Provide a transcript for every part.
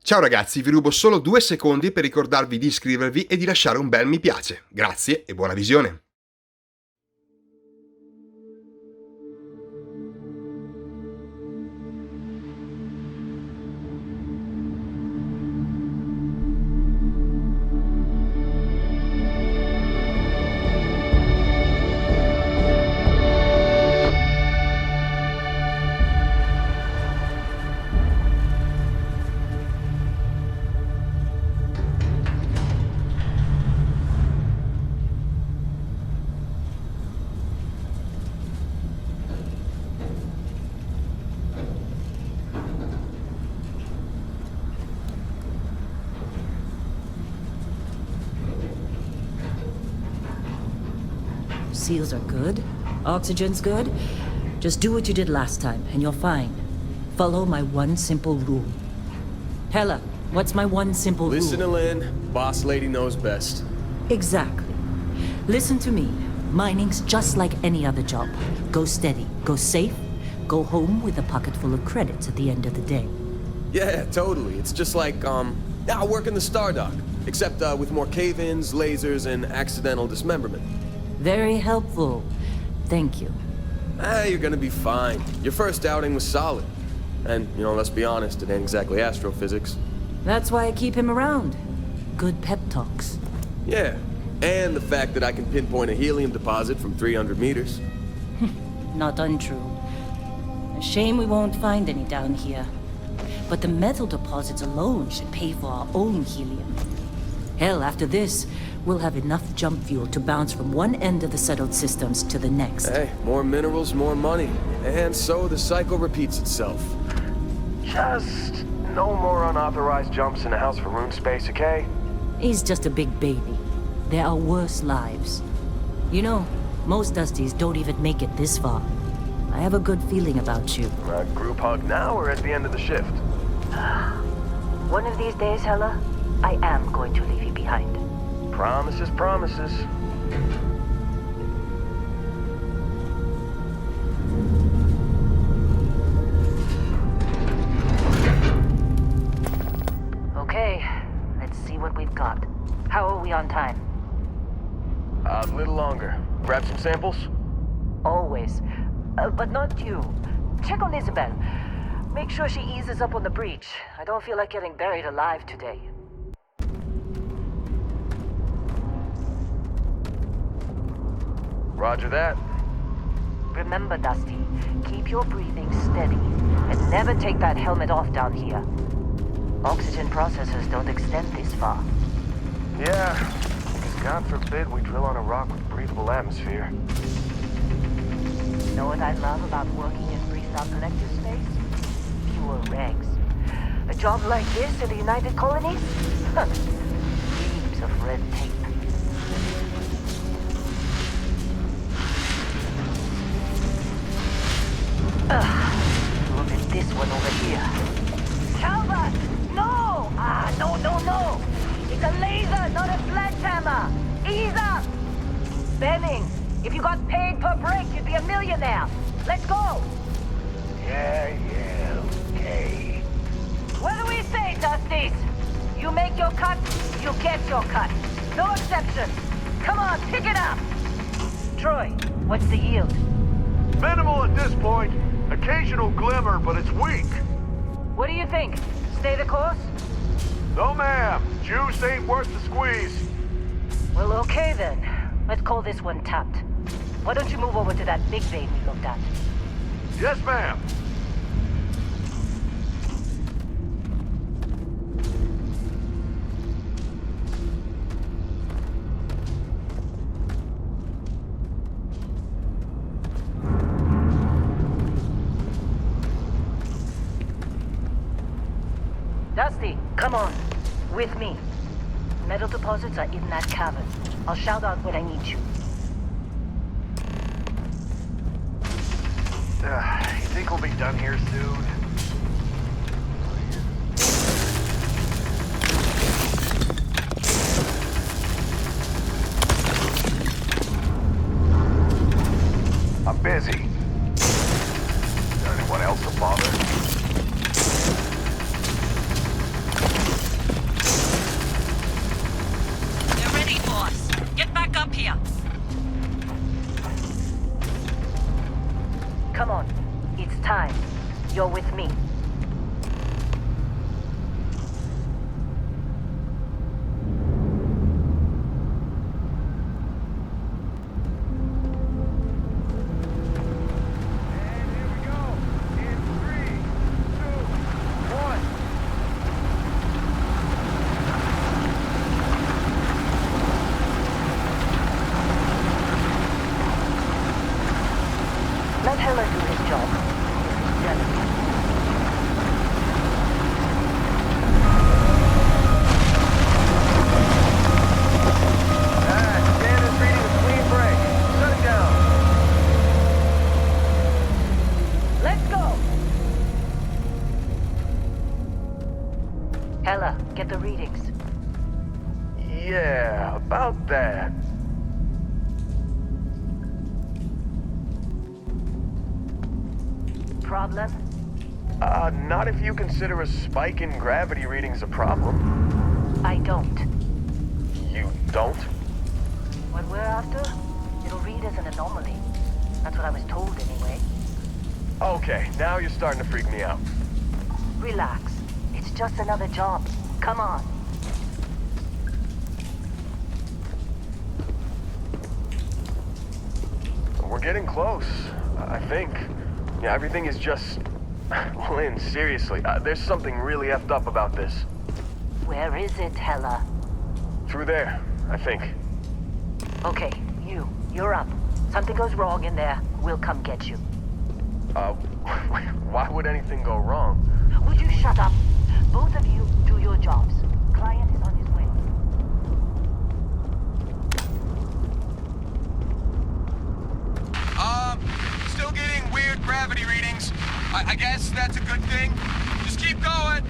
Ciao ragazzi, vi rubo solo 2 secondi per ricordarvi di iscrivervi e di lasciare un bel mi piace. Grazie e buona visione! Seals are good. Oxygen's good. Just do what you did last time, and you're fine. Follow my one simple rule. Hella, what's my one simple rule? Listen to Lynn. Boss lady knows best. Exactly. Listen to me. Mining's just like any other job. Go steady, go safe, go home with a pocket full of credits at the end of the day. Yeah, totally. It's just like, I work in the Stardock. Except, with more cave-ins, lasers, and accidental dismemberment. Very helpful. Thank you. You're gonna be fine. Your first outing was solid. And, let's be honest, it ain't exactly astrophysics. That's why I keep him around. Good pep talks. Yeah, and the fact that I can pinpoint a helium deposit from 300 meters. Not untrue. A shame we won't find any down here. But the metal deposits alone should pay for our own helium. Hell, after this, we'll have enough jump fuel to bounce from one end of the settled systems to the next. Hey, more minerals, more money. And so the cycle repeats itself. Just no more unauthorized jumps in the house for room space, okay? He's just a big baby. There are worse lives. You know, most Dusties don't even make it this far. I have a good feeling about you. Group hug now or at the end of the shift? One of these days, Hella, I am going to leave you behind. Promises, promises. Okay, let's see what we've got. How are we on time? A little longer. Grab some samples? Always. But not you. Check on Isabel. Make sure she eases up on the breach. I don't feel like getting buried alive today. Roger that. Remember, Dusty, keep your breathing steady and never take that helmet off down here. Oxygen processors don't extend this far. Yeah, because God forbid we drill on a rock with breathable atmosphere. Know what I love about working in Freestyle Collective space? Pure regs. A job like this in the United Colonies? Heaps of red tape. Look at this one over here. Calvert! No! No! It's a laser, not a sledgehammer! Ease up! Benning, if you got paid per break, you'd be a millionaire. Let's go! Yeah, okay. What do we say, Dusties? You make your cut, you get your cut. No exceptions. Come on, pick it up! Troy, what's the yield? Minimal at this point. Occasional glimmer, but it's weak. What do you think? Stay the course? No, ma'am. Juice ain't worth the squeeze. Well, okay then. Let's call this one tapped. Why don't you move over to that big vein we looked at? Yes, ma'am. Dusty, come on. With me. Metal deposits are in that cavern. I'll shout out when I need you. You think we'll be done here soon? I'm busy. Is there anyone else to bother? Ella, get the readings. Yeah, about that. Problem? Not if you consider a spike in gravity readings a problem. I don't. You don't? What we're after, it'll read as an anomaly. That's what I was told anyway. Okay, now you're starting to freak me out. Relax. It's just another job. Come on. We're getting close, I think. Yeah, everything is just... Lynn, seriously, there's something really effed up about this. Where is it, Hella? Through there, I think. Okay, you're up. Something goes wrong in there, we'll come get you. Why would anything go wrong? Would you shut up? Both of you do your jobs. Client is on his way. Still getting weird gravity readings. I guess that's a good thing. Just keep going.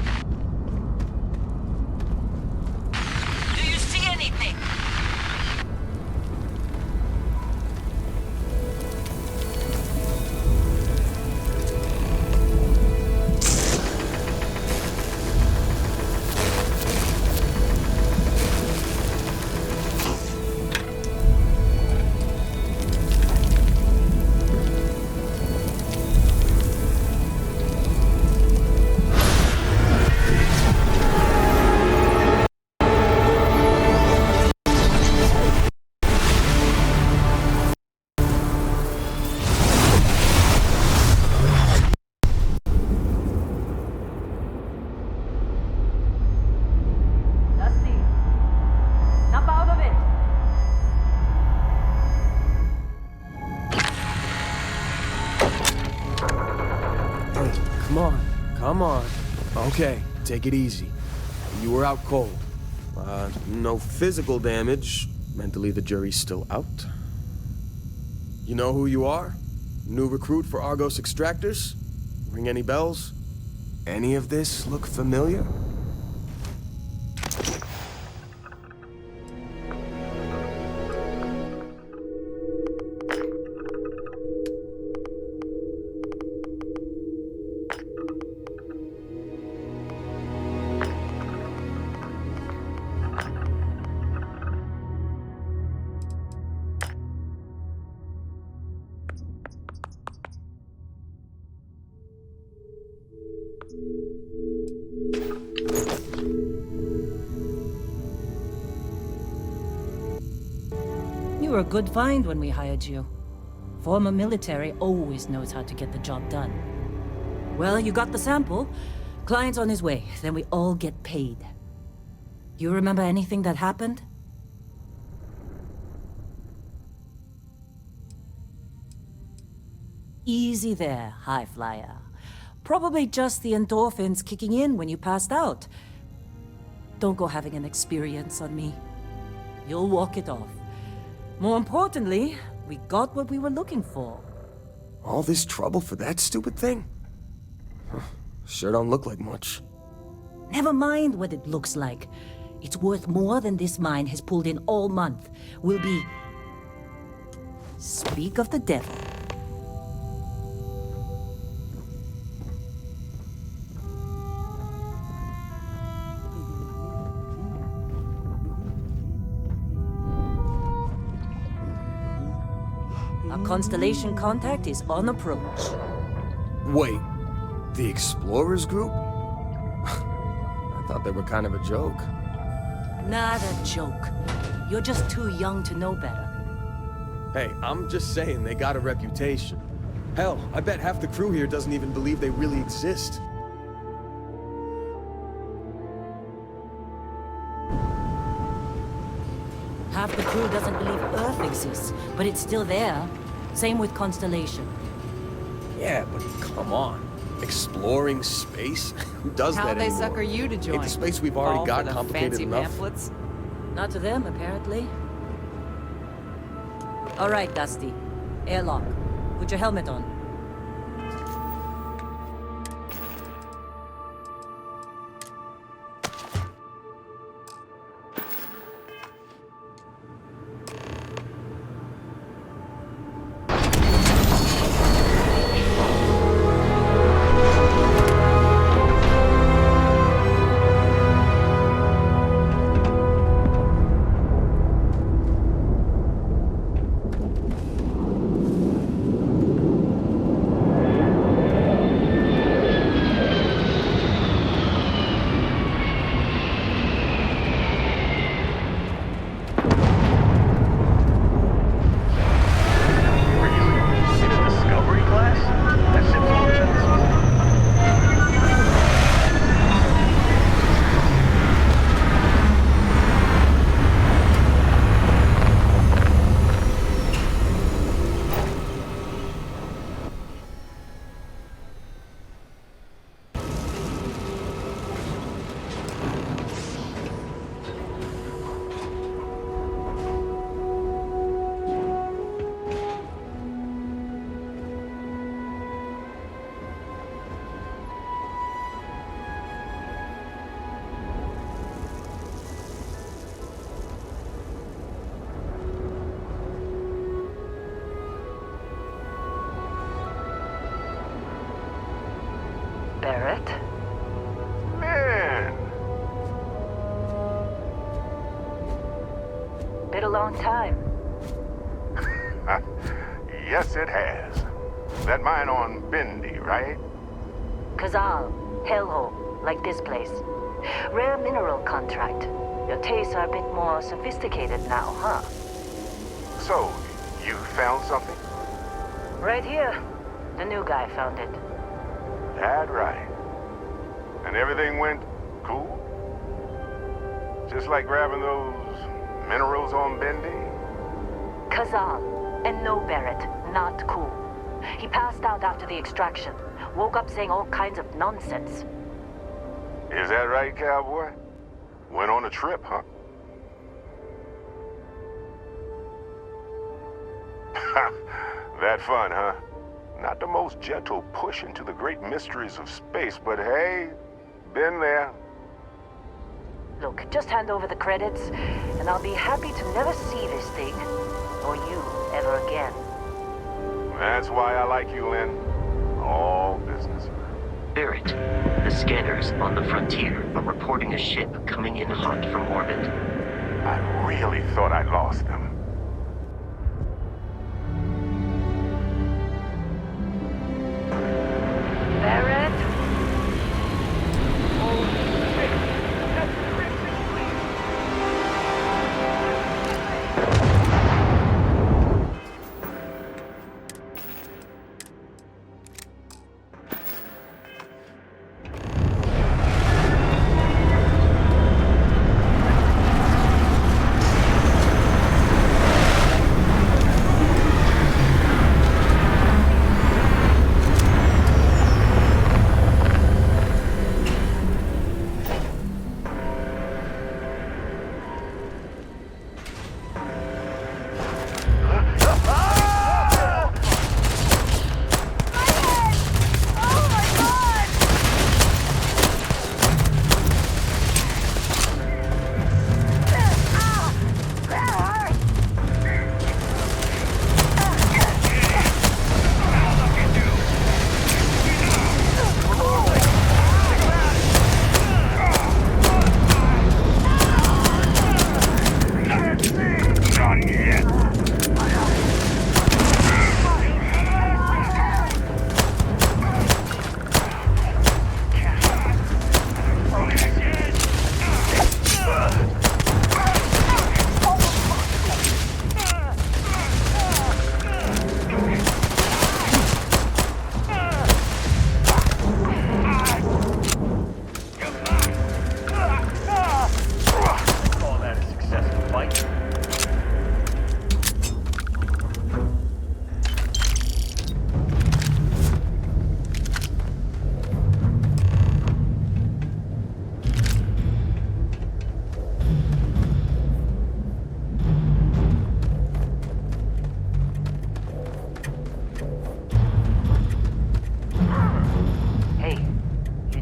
Do you see anything? Dusty, snap out of it. Hey, come on. Okay, take it easy. You were out cold. No physical damage. Mentally, the jury's still out. You know who you are? New recruit for Argos Extractors? Ring any bells? Any of this look familiar? You were a good find when we hired you. Former military always knows how to get the job done. Well, you got the sample. Client's on his way, then we all get paid. You remember anything that happened? Easy there, high flyer. Probably just the endorphins kicking in when you passed out. Don't go having an experience on me. You'll walk it off. More importantly, we got what we were looking for. All this trouble for that stupid thing? Sure don't look like much. Never mind what it looks like. It's worth more than this mine has pulled in all month. We'll be... Speak of the devil. Our constellation contact is on approach. Wait, the Explorers group? I thought they were kind of a joke. Not a joke. You're just too young to know better. Hey, I'm just saying they got a reputation. Hell, I bet half the crew here doesn't even believe they really exist. Half the crew doesn't believe Earth exists, but it's still there. Same with Constellation. Yeah, but come on. Exploring space? Who does How that they anymore? sucker you to join? Ain't the space we've already All got for the complicated fancy enough? pamphlets? Not to them, apparently. All right, Dusty. Airlock. Put your helmet on. quite a long time. Yes, it has. That mine on Bendy, right? Kazal, hellhole, like this place. Rare mineral contract. Your tastes are a bit more sophisticated now, huh? So, you found something? Right here. The new guy found it. That right. And everything went cool? Just like grabbing those minerals on Bendy? Kazal, and no Barrett, not cool. He passed out after the extraction. Woke up saying all kinds of nonsense. Is that right, cowboy? Went on a trip, huh? That fun, huh? Not the most gentle push into the great mysteries of space, but hey, been there. Look, just hand over the credits, and I'll be happy to never see this thing, or you, ever again. That's why I like you, Lynn. All business. Barrett, the scanners on the frontier are reporting a ship coming in hot from orbit. I really thought I lost them. Barrett?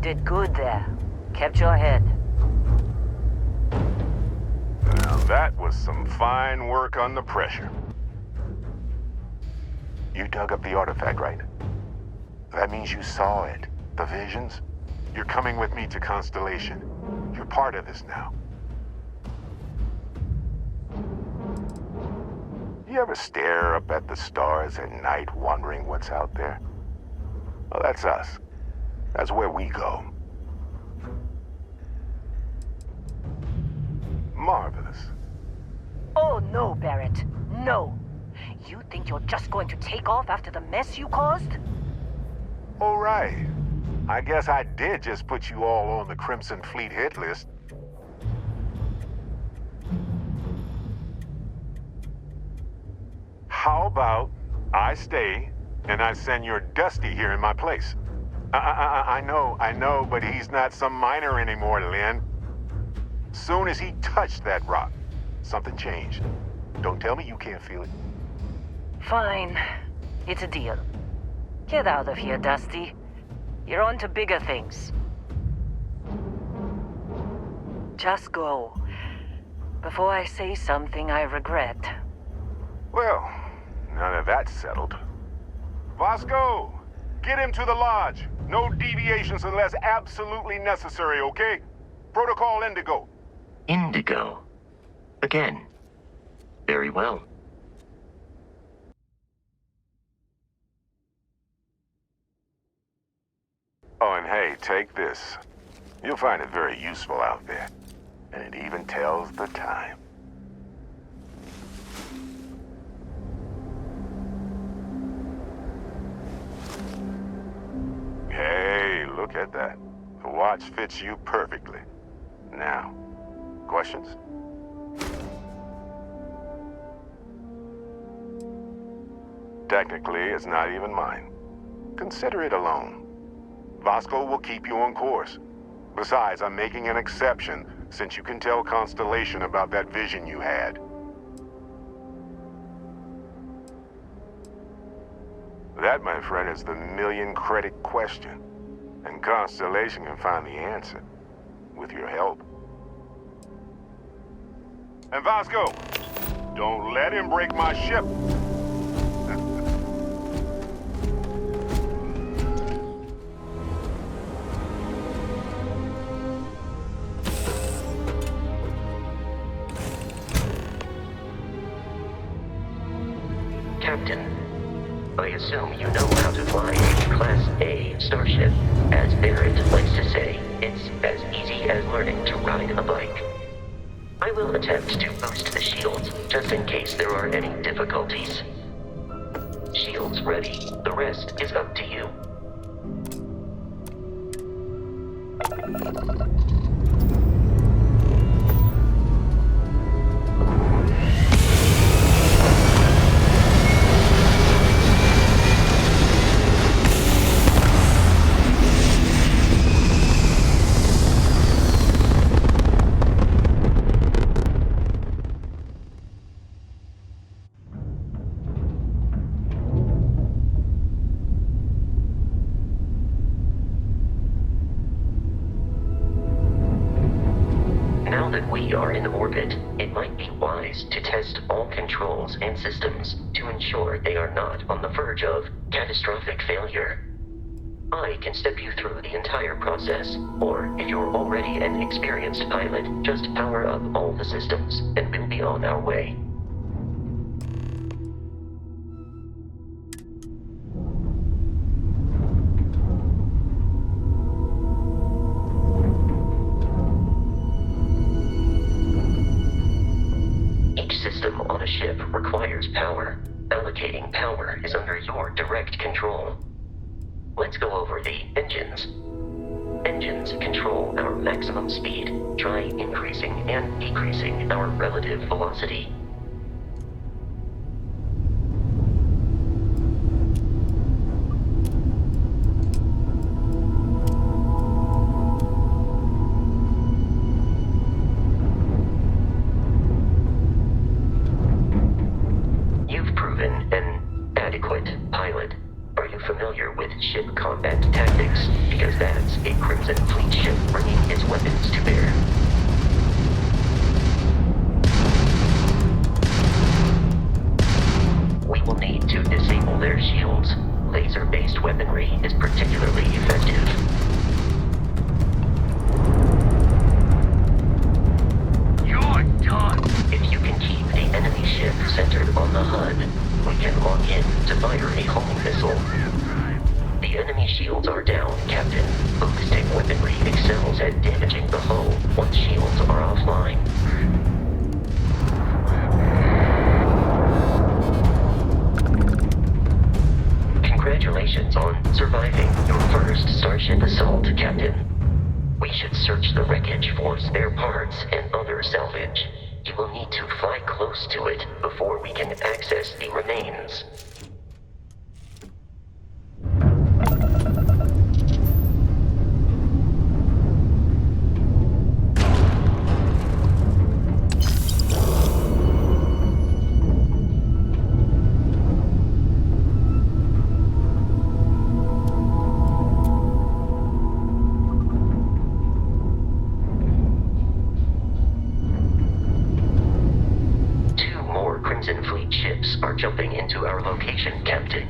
did good there. Kept your head. Now that was some fine work under pressure. You dug up the artifact, right? That means you saw it. The visions? You're coming with me to Constellation. You're part of this now. You ever stare up at the stars at night wondering what's out there? Well, that's us. That's where we go. Marvelous. Oh, no, Barrett. No. You think you're just going to take off after the mess you caused? All right. I guess I did just put you all on the Crimson Fleet hit list. How about I stay and I send your Dusty here in my place? I know, but he's not some miner anymore, Lynn. Soon as he touched that rock, something changed. Don't tell me you can't feel it. Fine. It's a deal. Get out of here, Dusty. You're on to bigger things. Just go. Before I say something I regret. Well, now that that's settled. Vasco, get him to the lodge. No deviations unless absolutely necessary, okay? Protocol Indigo. Indigo? Again? Very well. Oh, and hey, take this. You'll find it very useful out there. And it even tells the time. Hey, look at that. The watch fits you perfectly. Now, questions? Technically, it's not even mine. Consider it a loan. Vasco will keep you on course. Besides, I'm making an exception since you can tell Constellation about that vision you had. That, my friend, is the million-credit question. And Constellation can find the answer. With your help. And Vasco, don't let him break my ship. Captain, I assume you know how to fly a Class A starship. As Barrett likes to say, it's as easy as learning to ride a bike. I will attempt to boost the shields, just in case there are any difficulties. Shields ready. The rest is up to you. Now that we are in orbit, it might be wise to test all controls and systems to ensure they are not on the verge of catastrophic failure. I can step you through the entire process, or if you're already an experienced pilot, just power up all the systems, and we'll be on our way. System on a ship requires power. Allocating power is under your direct control. Let's go over the engines. Engines control our maximum speed. Try increasing and decreasing our relative velocity. Ship combat tactics, because that's a Crimson Fleet ship bringing its weapons to bear. We will need to disable their shields. Laser-based weaponry is particularly effective. You're done! If you can keep the enemy ship centered on the HUD, we can lock in to fire a homing missile. The enemy shields are down, Captain. Ballistic weaponry excels at damaging the hull once shields are offline. Congratulations on surviving your first Starship assault, Captain. We should search the wreckage for spare parts and other salvage. You will need to fly close to it before we can access the remains. Crimson Fleet ships are jumping into our location, Captain.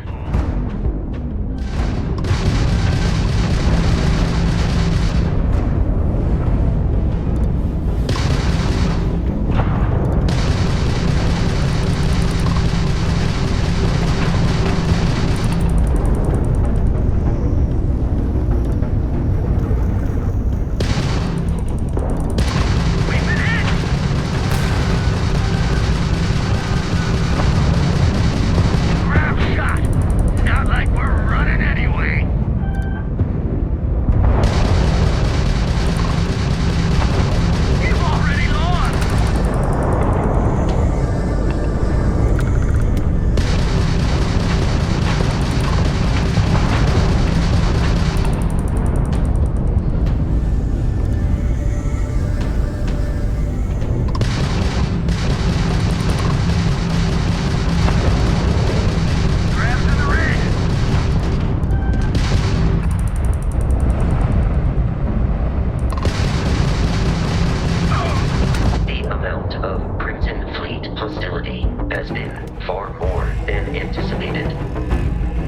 far more than anticipated.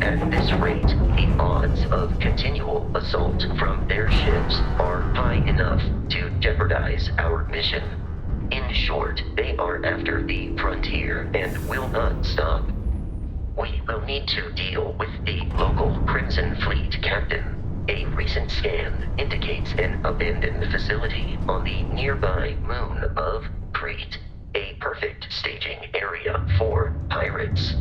At this rate, the odds of continual assault from their ships are high enough to jeopardize our mission. In short, they are after the frontier and will not stop. We will need to deal with the local Crimson Fleet captain. A recent scan indicates an abandoned facility on the nearby moon of Crete, a perfect staging area for pirates.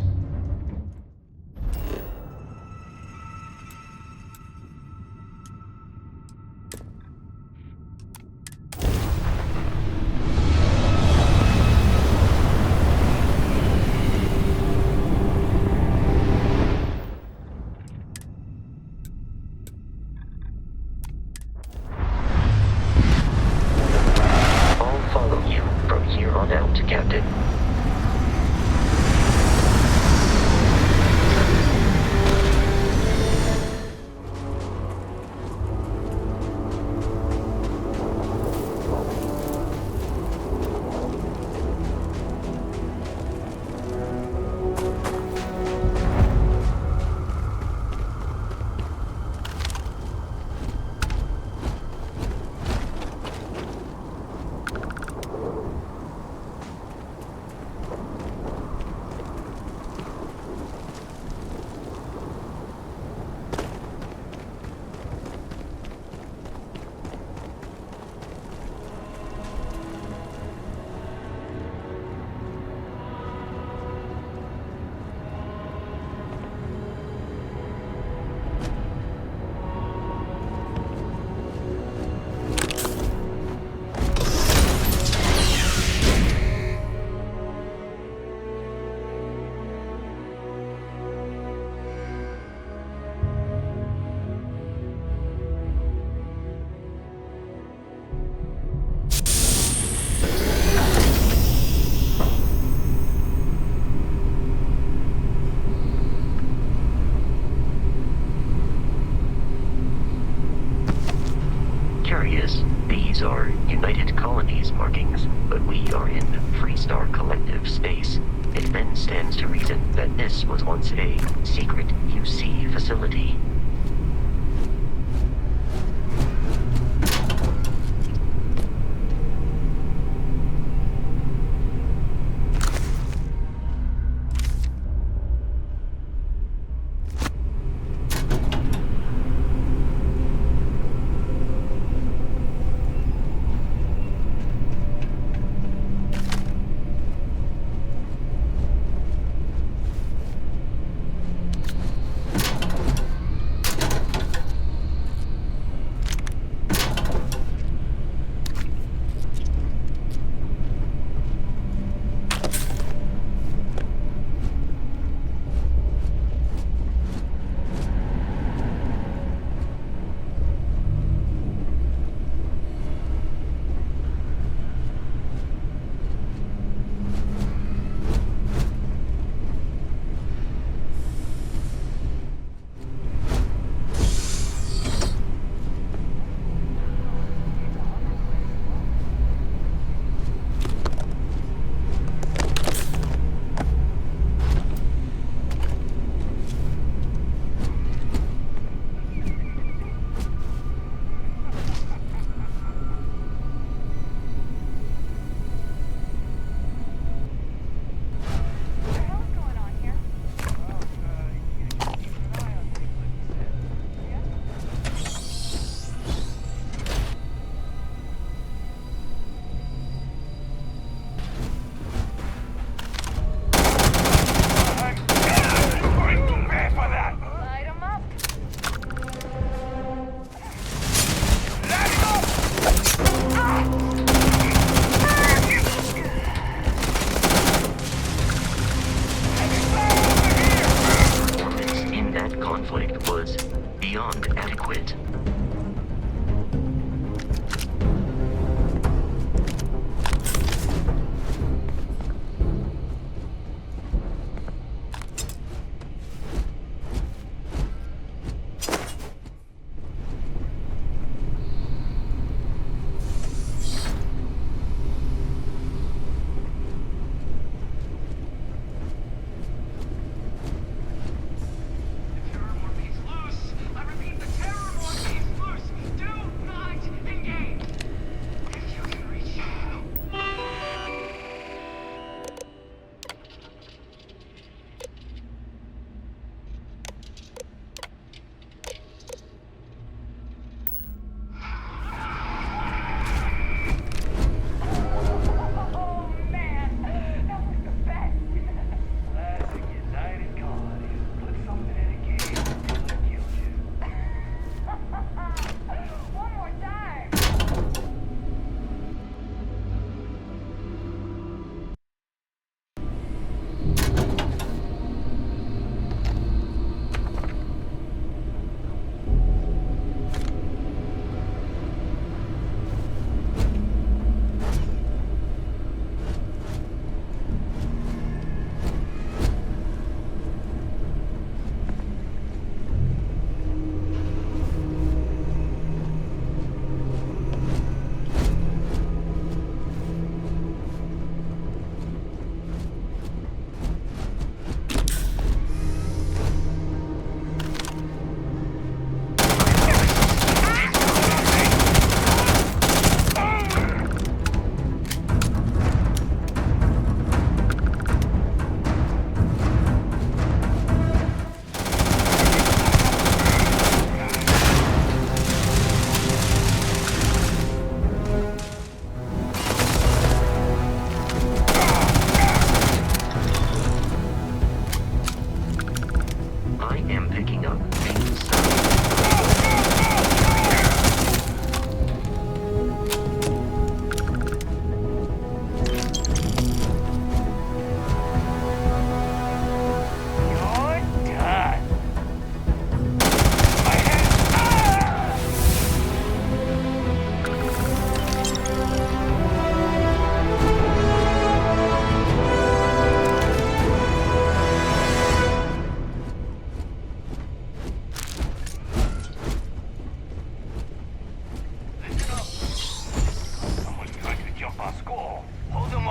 Captain. These are United Colonies markings, but we are in Freestar Collective space. It then stands to reason that this was once a secret UC facility.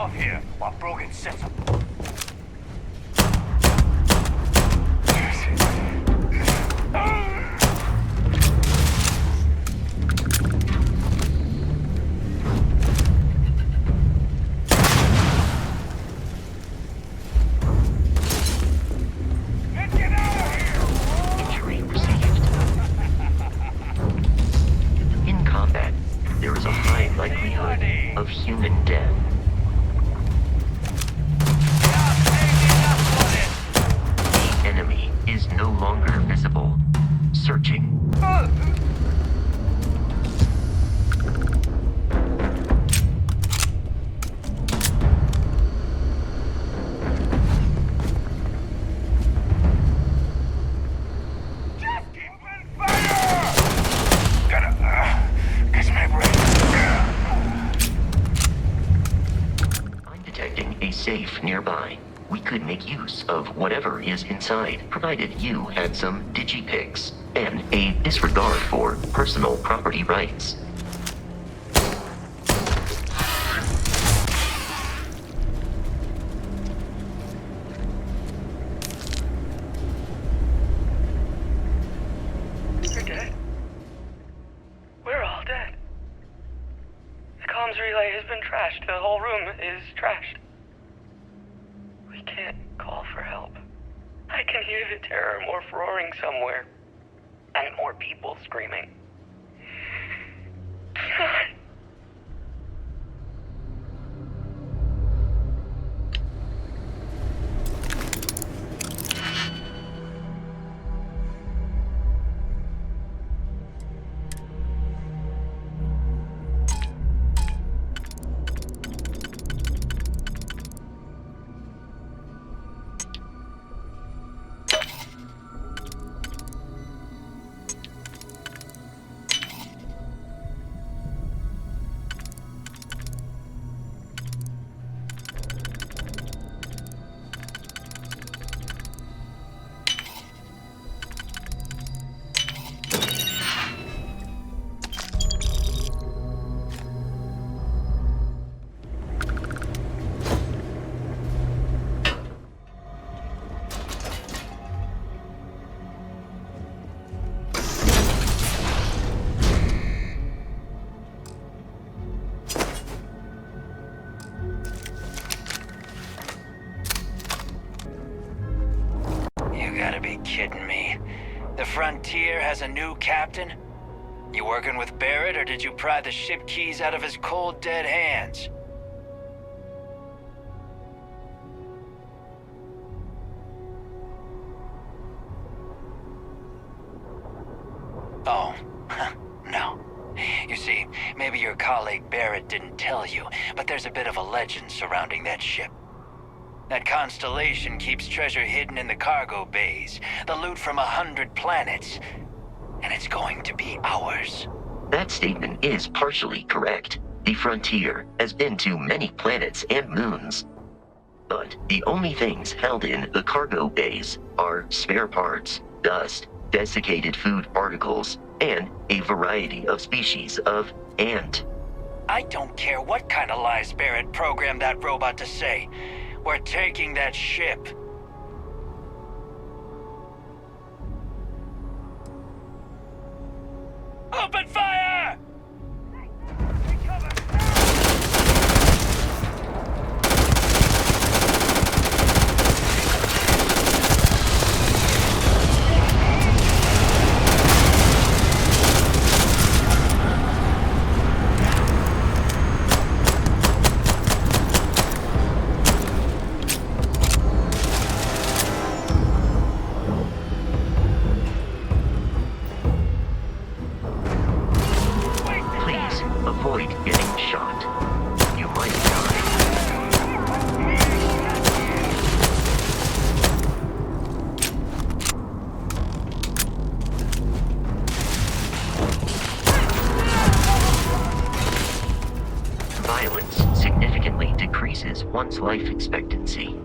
off here while Brogan sets up. Injury received. In combat, there is a high likelihood of human death. The enemy is no longer visible. Searching. I'm detecting a safe nearby. We could make use of whatever is inside, provided you had some digipics and a disregard for personal property rights. You're dead. We're all dead. The comms relay has been trashed. The whole room is trashed. We can't call for help. I can hear the terror morph roaring somewhere. And more people screaming. God. You gotta be kidding me. The Frontier has a new captain? You working with Barrett, or did you pry the ship keys out of his cold, dead hands? Oh, no. You see, maybe your colleague Barrett didn't tell you, but there's a bit of a legend surrounding that ship. That constellation keeps treasure hidden in the cargo bays, the loot from 100 planets, and it's going to be ours. That statement is partially correct. The Frontier has been to many planets and moons. But the only things held in the cargo bays are spare parts, dust, desiccated food particles, and a variety of species of ant. I don't care what kind of lies Barrett programmed that robot to say. We're taking that ship. Open fire! Avoid getting shot. You might die. Violence significantly decreases one's life expectancy.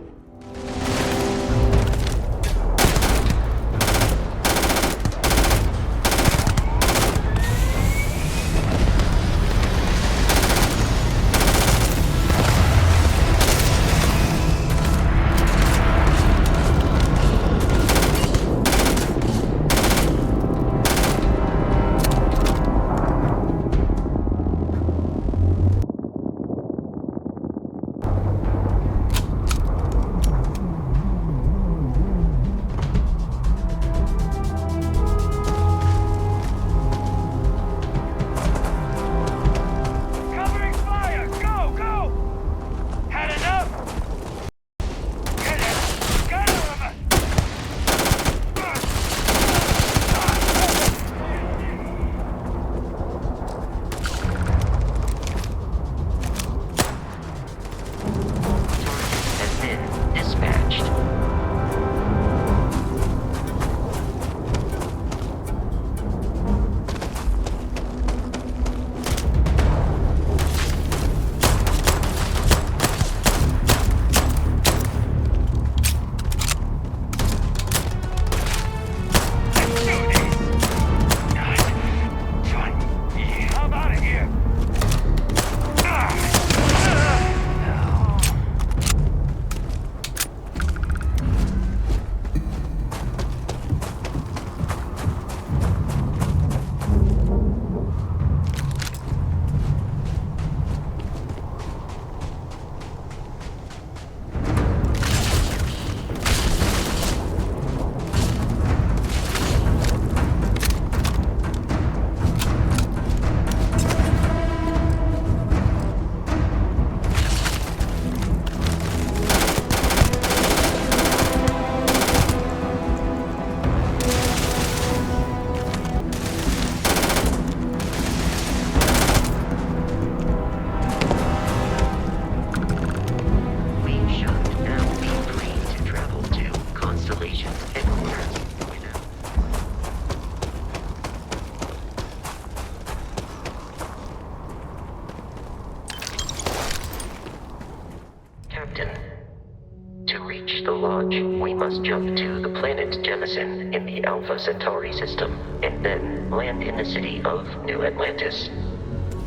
reach the lodge, we must jump to the planet Jemison in the Alpha Centauri system, and then land in the city of New Atlantis.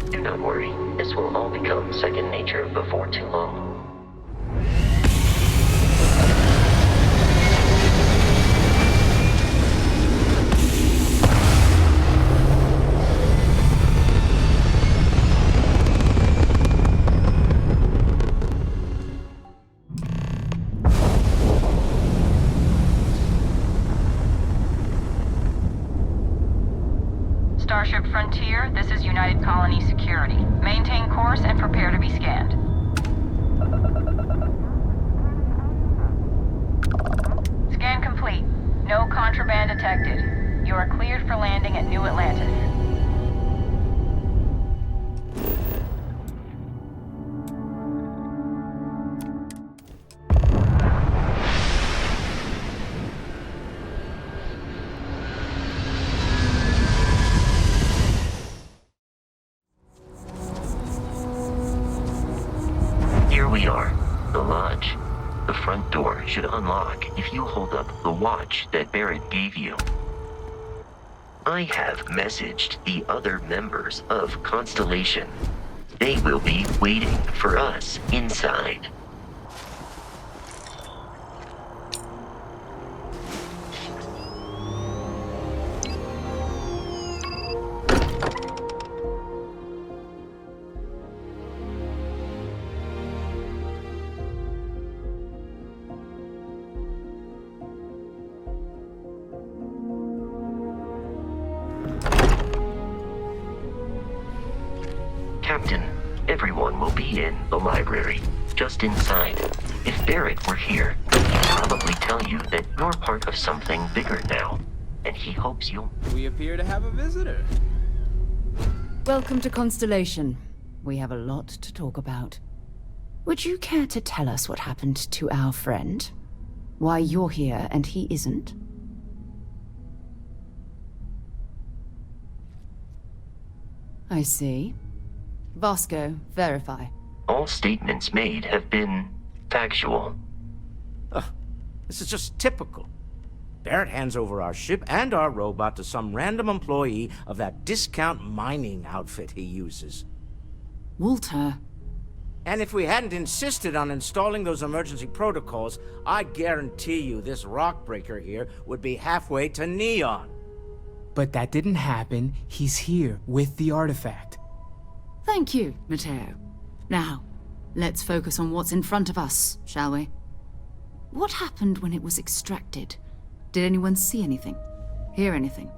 Do not worry, this will all become second nature before too long. Starship Frontier, this is United Colony Security. Maintain course and prepare to be scanned. Scan complete. No contraband detected. You are cleared for landing at New Atlantis. Here we are, the lodge. The front door should unlock if you hold up the watch that Barrett gave you. I have messaged the other members of Constellation. They will be waiting for us inside. Captain, everyone will be in the library, just inside. If Barrett were here, he'd probably tell you that you're part of something bigger now, and he hopes you'll... We appear to have a visitor. Welcome to Constellation. We have a lot to talk about. Would you care to tell us what happened to our friend? Why you're here and he isn't? I see. Vasco, verify. All statements made have been factual. This is just typical. Barrett hands over our ship and our robot to some random employee of that discount mining outfit he uses. Walter. And if we hadn't insisted on installing those emergency protocols, I guarantee you this rock breaker here would be halfway to Neon. But that didn't happen. He's here with the artifact. Thank you, Matteo. Now, let's focus on what's in front of us, shall we? What happened when it was extracted? Did anyone see anything? Hear anything?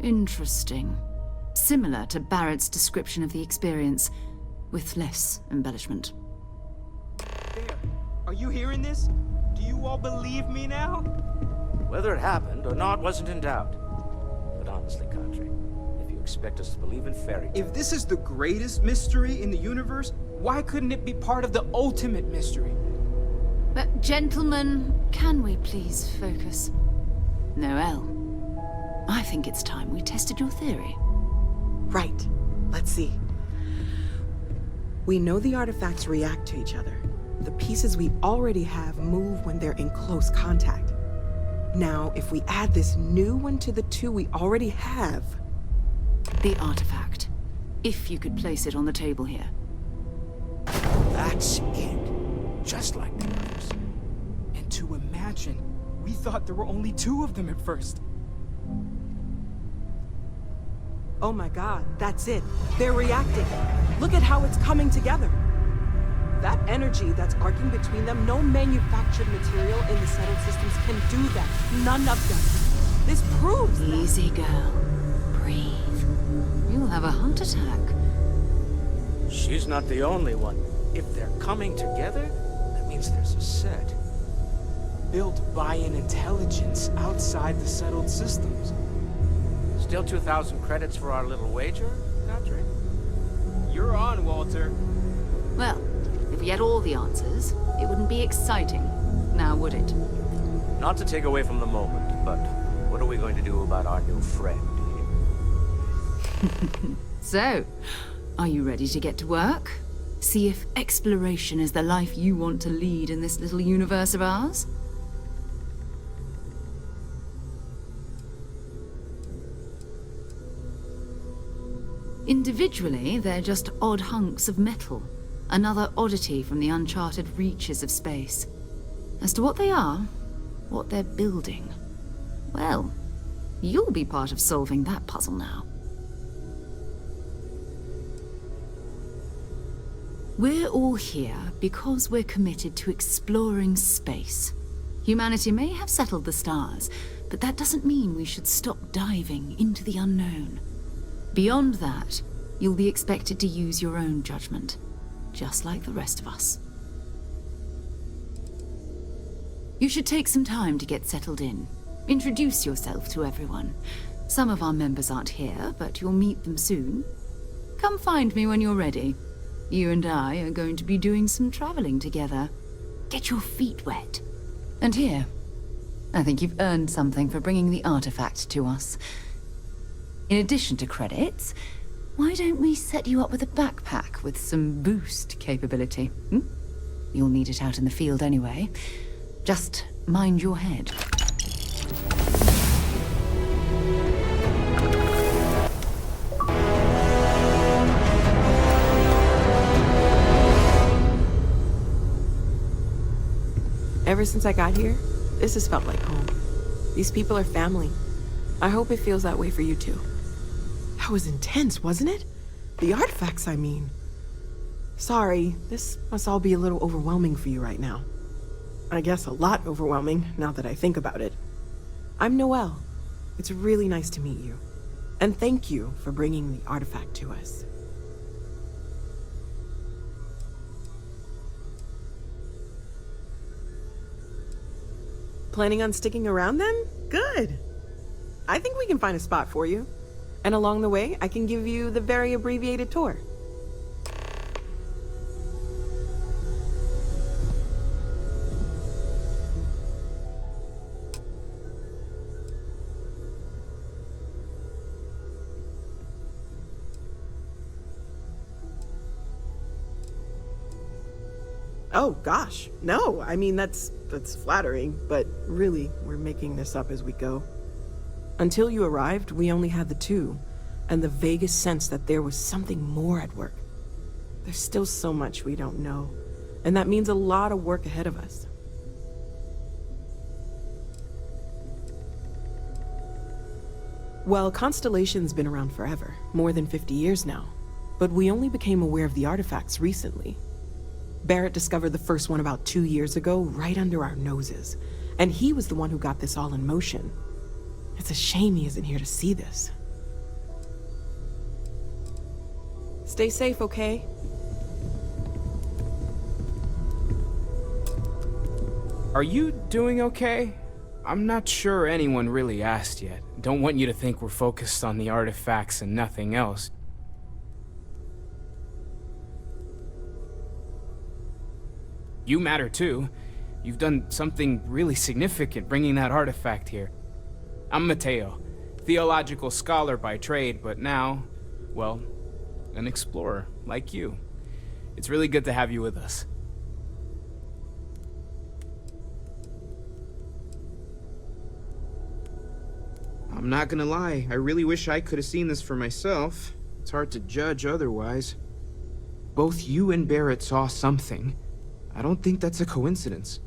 Interesting. Similar to Barrett's description of the experience, with less embellishment. There. Are you hearing this? Do you all believe me now? Whether it happened or not wasn't in doubt. But honestly, Cadre, if you expect us to believe in fairy tales... If this is the greatest mystery in the universe, why couldn't it be part of the ultimate mystery? But gentlemen, can we please focus? Noelle, I think it's time we tested your theory. Right. Let's see. We know the artifacts react to each other. The pieces we already have move when they're in close contact. Now, if we add this new one to the two we already have... The artifact. If you could place it on the table here. That's it. Just like the others. And to imagine, we thought there were only two of them at first. Oh my god, that's it. They're reacting. Look at how it's coming together. That energy that's arcing between them, no manufactured material in the settled systems can do that. None of them. This proves that. Easy, girl. Breathe. You'll have a heart attack. She's not the only one. If they're coming together, that means there's a set. Built by an intelligence outside the settled systems. Still 2,000 credits for our little wager, Cadre? You're on, Walter. Well, if we had all the answers, it wouldn't be exciting, now would it? Not to take away from the moment, but what are we going to do about our new friend here? So, are you ready to get to work? See if exploration is the life you want to lead in this little universe of ours? Individually, they're just odd hunks of metal. Another oddity from the uncharted reaches of space. As to what they are, what they're building, well, you'll be part of solving that puzzle now. We're all here because we're committed to exploring space. Humanity may have settled the stars, but that doesn't mean we should stop diving into the unknown. Beyond that, you'll be expected to use your own judgment, just like the rest of us. You should take some time to get settled in. Introduce yourself to everyone. Some of our members aren't here, but you'll meet them soon. Come find me when you're ready. You and I are going to be doing some traveling together. Get your feet wet. And here, I think you've earned something for bringing the artifact to us. In addition to credits, why don't we set you up with a backpack with some boost capability? You'll need it out in the field anyway. Just mind your head. Ever since I got here, this has felt like home. These people are family. I hope it feels that way for you too. That was intense, wasn't it? The artifacts, I mean. Sorry, this must all be a little overwhelming for you right now. I guess a lot overwhelming, now that I think about it. I'm Noelle. It's really nice to meet you. And thank you for bringing the artifact to us. Planning on sticking around then? Good. I think we can find a spot for you. And along the way, I can give you the very abbreviated tour. Oh, gosh. No, I mean, that's flattering, but really, we're making this up as we go. Until you arrived, we only had the two, and the vaguest sense that there was something more at work. There's still so much we don't know, and that means a lot of work ahead of us. Well, Constellation's been around forever, more than 50 years now, but we only became aware of the artifacts recently. Barrett discovered the first one about 2 years ago, right under our noses, and he was the one who got this all in motion. It's a shame he isn't here to see this. Stay safe, okay? Are you doing okay? I'm not sure anyone really asked yet. Don't want you to think we're focused on the artifacts and nothing else. You matter too. You've done something really significant bringing that artifact here. I'm Mateo, theological scholar by trade, but now, well, an explorer like you. It's really good to have you with us. I'm not gonna lie, I really wish I could have seen this for myself. It's hard to judge otherwise. Both you and Barrett saw something. I don't think that's a coincidence.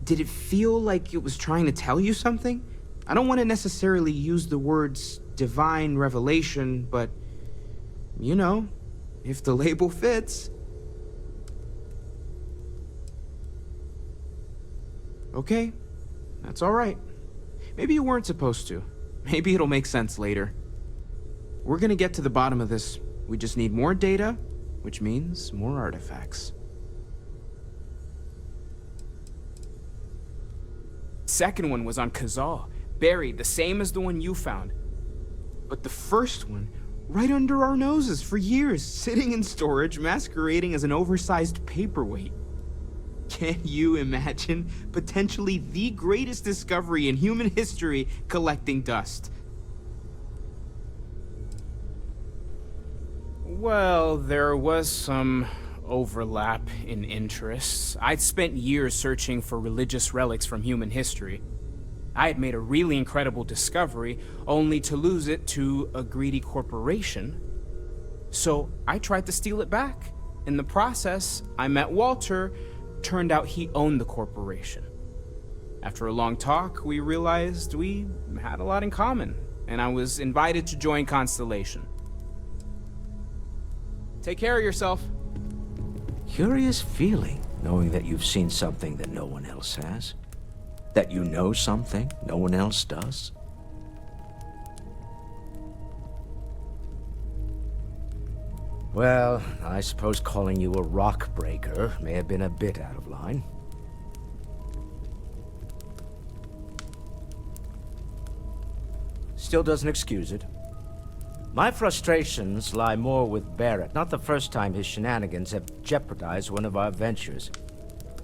Did it feel like it was trying to tell you something? I don't want to necessarily use the words divine revelation, but, you know, if the label fits. Okay, that's all right. Maybe you weren't supposed to. Maybe it'll make sense later. We're gonna get to the bottom of this. We just need more data, which means more artifacts. Second one was on Kazal, buried, the same as the one you found. But the first one, right under our noses for years, sitting in storage, masquerading as an oversized paperweight. Can you imagine potentially the greatest discovery in human history collecting dust? Well, there was some overlap in interests. I'd spent years searching for religious relics from human history. I had made a really incredible discovery, only to lose it to a greedy corporation. So I tried to steal it back. In the process, I met Walter. Turned out he owned the corporation. After a long talk, we realized we had a lot in common, and I was invited to join Constellation. Take care of yourself. Curious feeling, knowing that you've seen something that no one else has. That you know something no one else does. Well, I suppose calling you a rock breaker may have been a bit out of line. Still doesn't excuse it. My frustrations lie more with Barrett. Not the first time his shenanigans have jeopardized one of our ventures.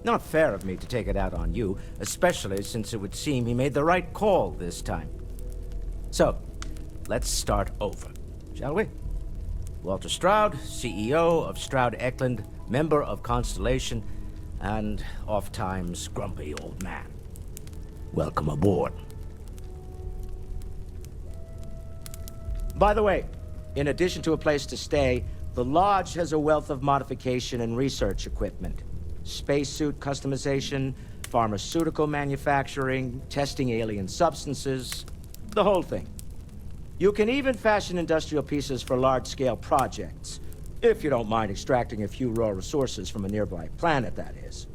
Not fair of me to take it out on you, especially since it would seem he made the right call this time. So, let's start over, shall we? Walter Stroud, CEO of Stroud Eklund, member of Constellation, and oft-times grumpy old man. Welcome aboard. By the way, in addition to a place to stay, the Lodge has a wealth of modification and research equipment. Spacesuit customization, pharmaceutical manufacturing, testing alien substances, the whole thing. You can even fashion industrial pieces for large-scale projects, if you don't mind extracting a few raw resources from a nearby planet, that is.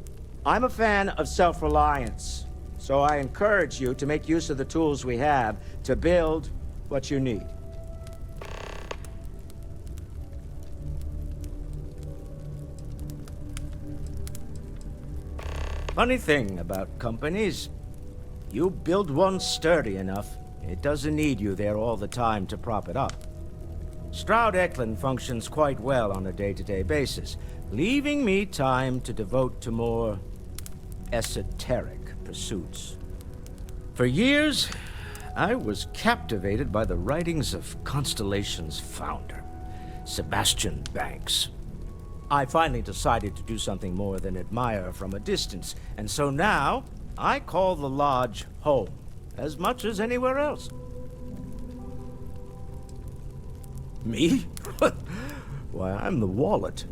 I'm a fan of self-reliance, so I encourage you to make use of the tools we have to build what you need. Funny thing about companies, you build one sturdy enough, it doesn't need you there all the time to prop it up. Stroud Eklund functions quite well on a day-to-day basis, leaving me time to devote to more esoteric pursuits. For years, I was captivated by the writings of Constellation's founder, Sebastian Banks. I finally decided to do something more than admire from a distance, and so now I call the Lodge home, as much as anywhere else. Me? Why, I'm the wallet.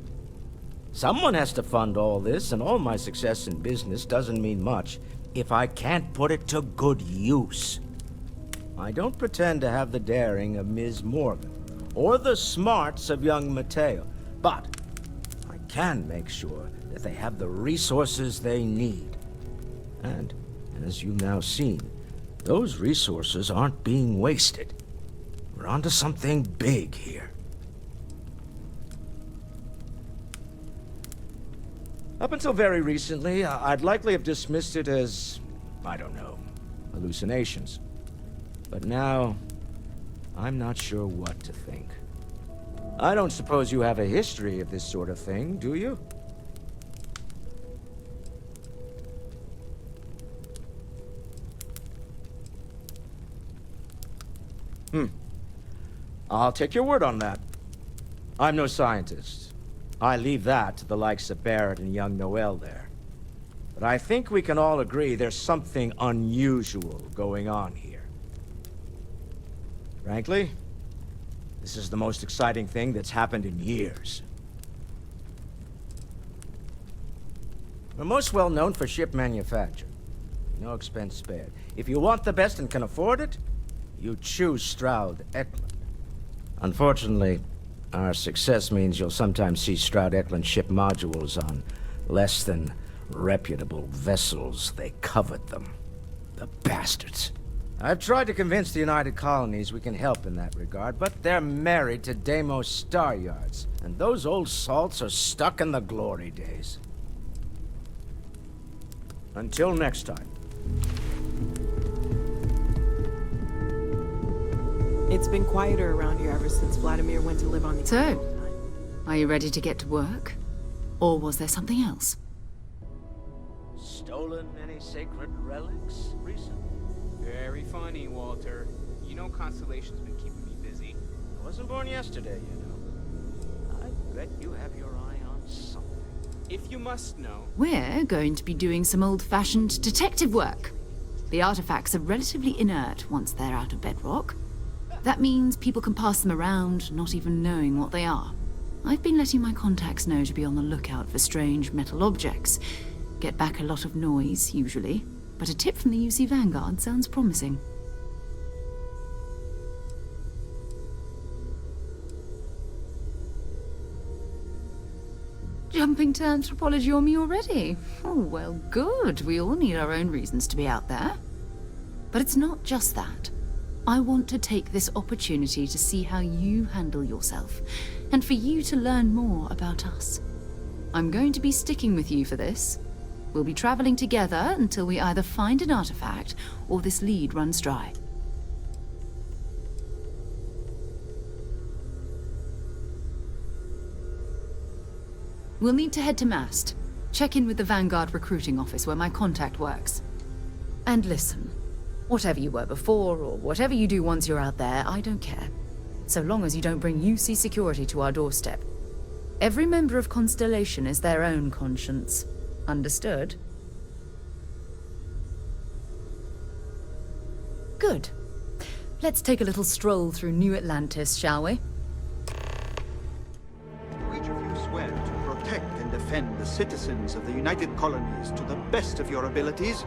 Someone has to fund all this, and all my success in business doesn't mean much if I can't put it to good use. I don't pretend to have the daring of Ms. Morgan, or the smarts of young Mateo, but can make sure that they have the resources they need. And, as you've now seen, those resources aren't being wasted. We're onto something big here. Up until very recently, I'd likely have dismissed it as, I don't know, hallucinations. But now, I'm not sure what to think. I don't suppose you have a history of this sort of thing, do you? I'll take your word on that. I'm no scientist. I leave that to the likes of Barrett and young Noel there. But I think we can all agree there's something unusual going on here. Frankly, this is the most exciting thing that's happened in years. We're most well known for ship manufacture. No expense spared. If you want the best and can afford it, you choose Stroud Eklund. Unfortunately, our success means you'll sometimes see Stroud Eklund ship modules on less than reputable vessels. They covet them. The bastards. I've tried to convince the United Colonies we can help in that regard, but they're married to Deimos Star Yards, and those old salts are stuck in the glory days. Until next time. It's been quieter around here ever since Vladimir went to live on the So, are you ready to get to work? Or was there something else? Stolen any sacred relics recently? Very funny, Walter. You know Constellation's been keeping me busy. I wasn't born yesterday, you know. Bet you have your eye on something. If you must know. We're going to be doing some old-fashioned detective work. The artifacts are relatively inert once they're out of bedrock. That means people can pass them around, not even knowing what they are. I've been letting my contacts know to be on the lookout for strange metal objects. Get back a lot of noise, usually, but a tip from the UC Vanguard sounds promising. Jumping to anthropology on me already? Oh, well, good. We all need our own reasons to be out there. But it's not just that. I want to take this opportunity to see how you handle yourself, and for you to learn more about us. I'm going to be sticking with you for this. We'll be traveling together until we either find an artifact or this lead runs dry. We'll need to head to Mast. Check in with the Vanguard recruiting office where my contact works. And listen, whatever you were before or whatever you do once you're out there, I don't care. So long as you don't bring UC security to our doorstep. Every member of Constellation is their own conscience. Understood? Good. Let's take a little stroll through New Atlantis, shall we? Each of you swear to protect and defend the citizens of the United Colonies to the best of your abilities,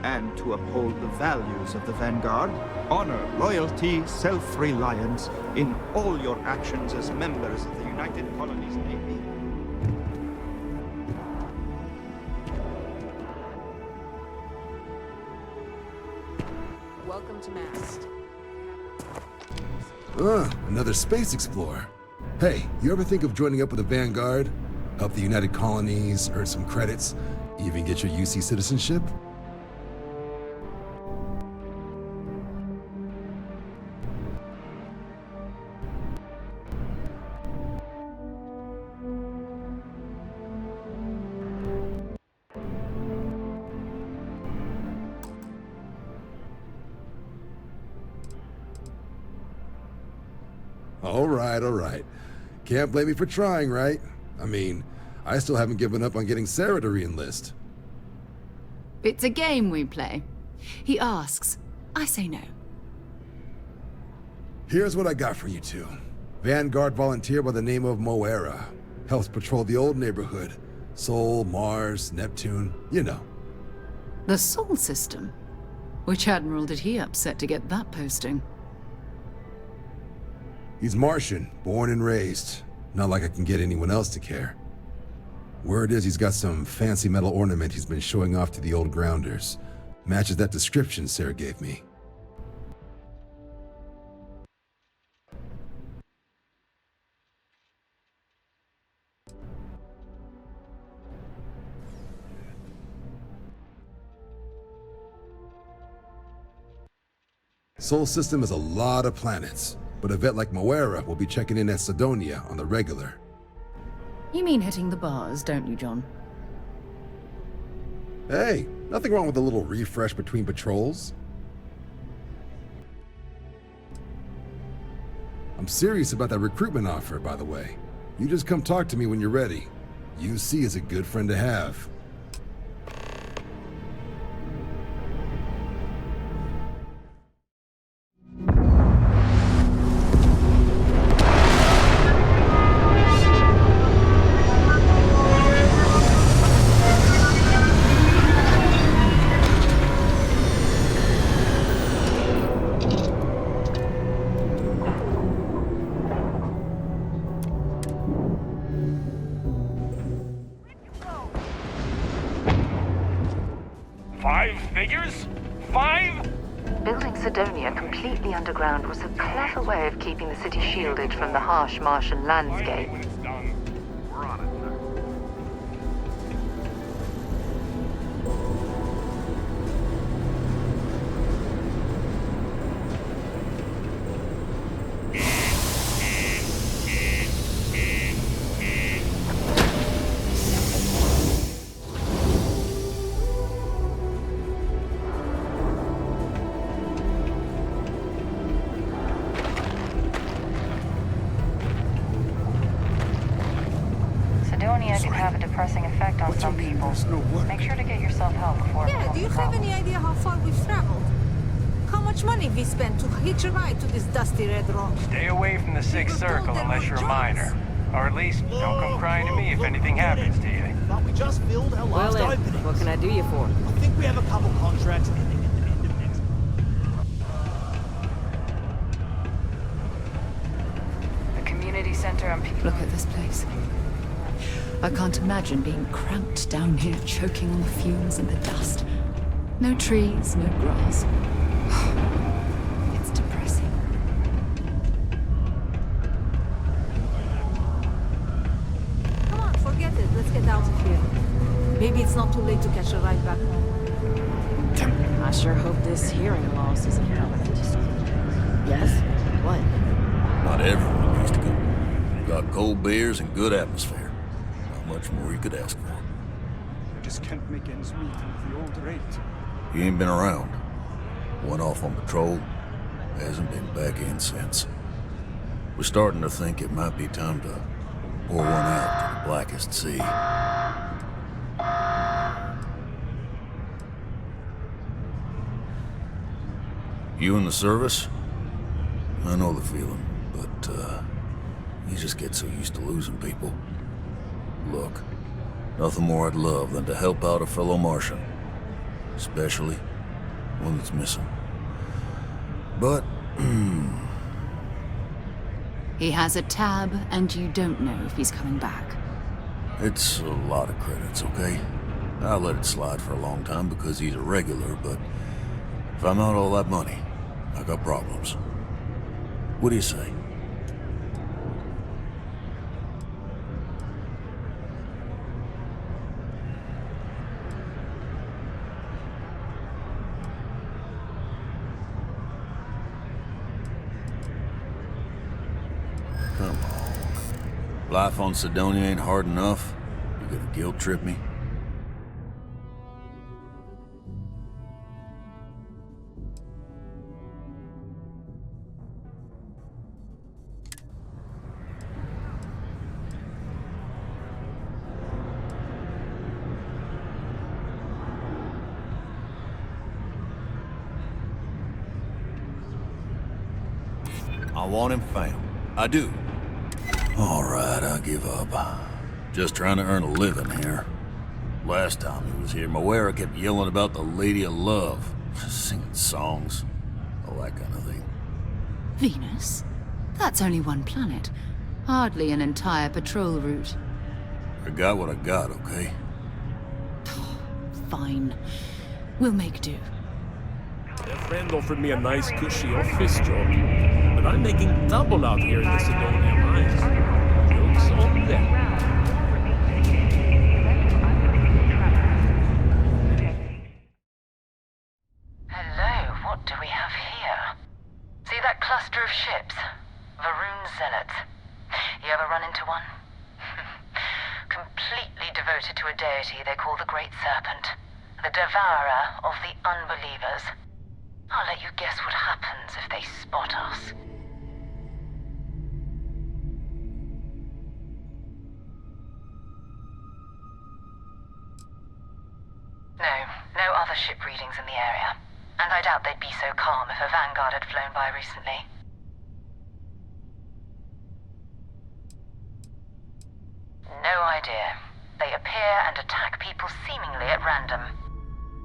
and to uphold the values of the Vanguard, honor, loyalty, self-reliance in all your actions as members of the United Colonies Navy. Welcome to Mast. Another space explorer. Hey, you ever think of joining up with the Vanguard? Help the United Colonies, earn some credits, even get your UC citizenship? All right. Can't blame me for trying, right? I mean, I still haven't given up on getting Sarah to re-enlist. It's a game we play. He asks, I say no. Here's what I got for you two. Vanguard volunteer by the name of Moera. Helps patrol the old neighborhood. Sol, Mars, Neptune, you know. The Sol system? Which admiral did he upset to get that posting? He's Martian, born and raised. Not like I can get anyone else to care. Word is he's got some fancy metal ornament he's been showing off to the old grounders. Matches that description Sarah gave me. Sol system is a lot of planets, but a vet like Moera will be checking in at Sidonia on the regular. You mean hitting the bars, don't you, John? Hey, nothing wrong with a little refresh between patrols. I'm serious about that recruitment offer, by the way. You just come talk to me when you're ready. UC is a good friend to have. Sidonia completely underground was a clever way of keeping the city shielded from the harsh Martian landscape. depressing effect on some people. Make sure to get yourself help before it Yeah, becomes do you a have problem. any idea how far we've traveled? How much money we spent to hitch a ride to this dusty red rock? Stay away from the Sixth Circle unless you're a minor. Or at least, don't come crying to me if anything happens to you. But we just filled our last opening. What can I do you for? I think we have a couple contracts ending at the end of next The community center on Look at this place. I can't imagine being cramped down here, choking on the fumes and the dust. No trees, no grass. It's depressing. Come on, forget it. Let's get out of here. Maybe it's not too late to catch a ride back home. I sure hope this hearing loss isn't permanent. Yes? What? Not everyone needs to go. Got cold beers and good atmosphere. Not much more you could ask for. I just can't make ends meet with the old rate. You ain't been around. Went off on patrol. Hasn't been back in since. We're starting to think it might be time to pour one out to the blackest sea. You in the service? I know the feeling, but, you just get so used to losing people. Look, nothing more I'd love than to help out a fellow Martian. Especially one that's missing. But, He has a tab, and you don't know if he's coming back. it's a lot of credits, okay? I let it slide for a long time because he's a regular, but if I'm out all that money, I got problems. What do you say? Come on. Life on Sidonia ain't hard enough. You gonna guilt trip me? I want him found. I do. All right, I give up. Just trying to earn a living here. Last time he was here, Moira kept yelling about the Lady of Love, singing songs, all that kind of thing. Venus? That's only one planet. Hardly an entire patrol route. I got what I got, okay? Fine. We'll make do. A friend offered me a nice cushy office job, but I'm making double out here in the Sidonia mines. Jokes on them. Hello, what do we have here? See that cluster of ships? Varun Zealots. You ever run into one? Completely devoted to a deity they call the Great Serpent, the devourer of the unbelievers. I'll let you guess what happens if they spot us. No other ship readings in the area. And I doubt they'd be so calm if a vanguard had flown by recently. No idea. They appear and attack people seemingly at random.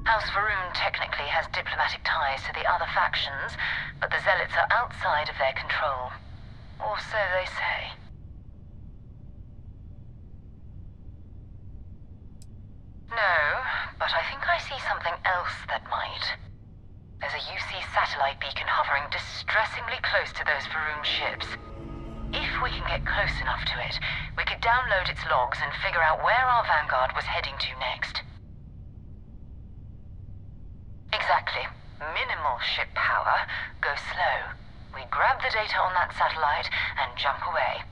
House Varun technically has diplomatic ties to the other factions, but the Zealots are outside of their control. Or so they say. No, but I think I see something else that might. There's a UC satellite beacon hovering distressingly close to those Varun ships. If we can get close enough to it, we could download its logs and figure out where our vanguard was heading to next. Exactly. Minimal ship power. Go slow. We grab the data on that satellite and jump away.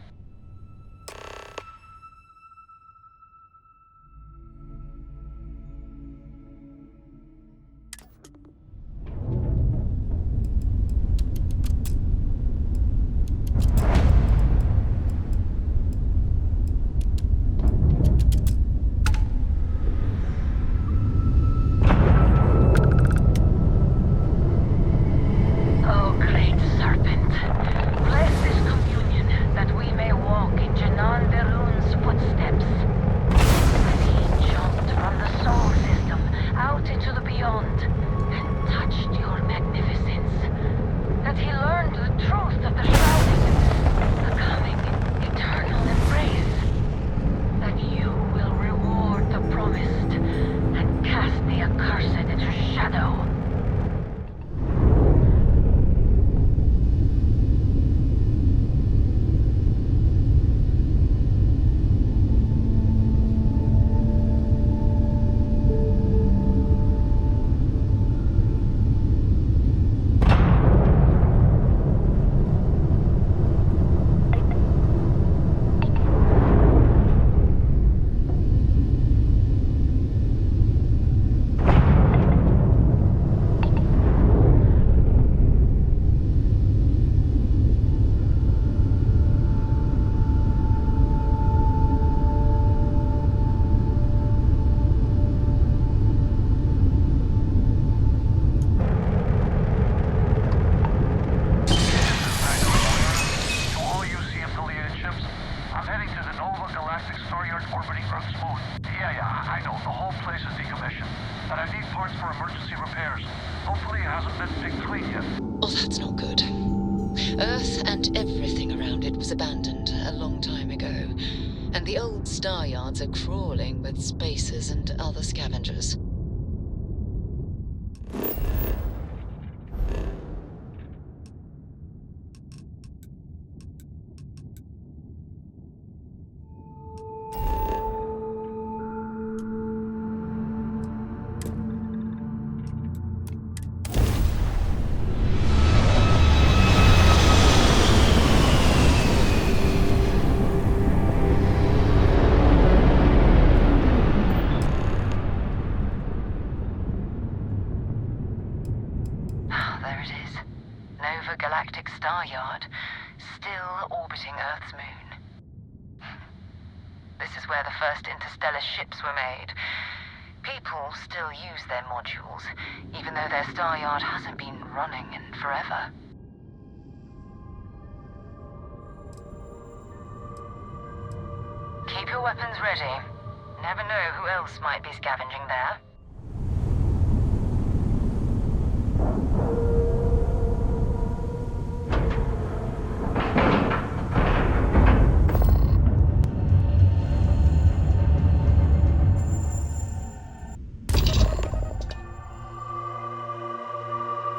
Earth and everything around it was abandoned a long time ago, and the old star yards are crawling with spacers and other scavengers. Galactic star yard, still orbiting Earth's moon. This is where the first interstellar ships were made. People still use their modules, even though their star yard hasn't been running in forever. Keep your weapons ready. Never know who else might be scavenging there.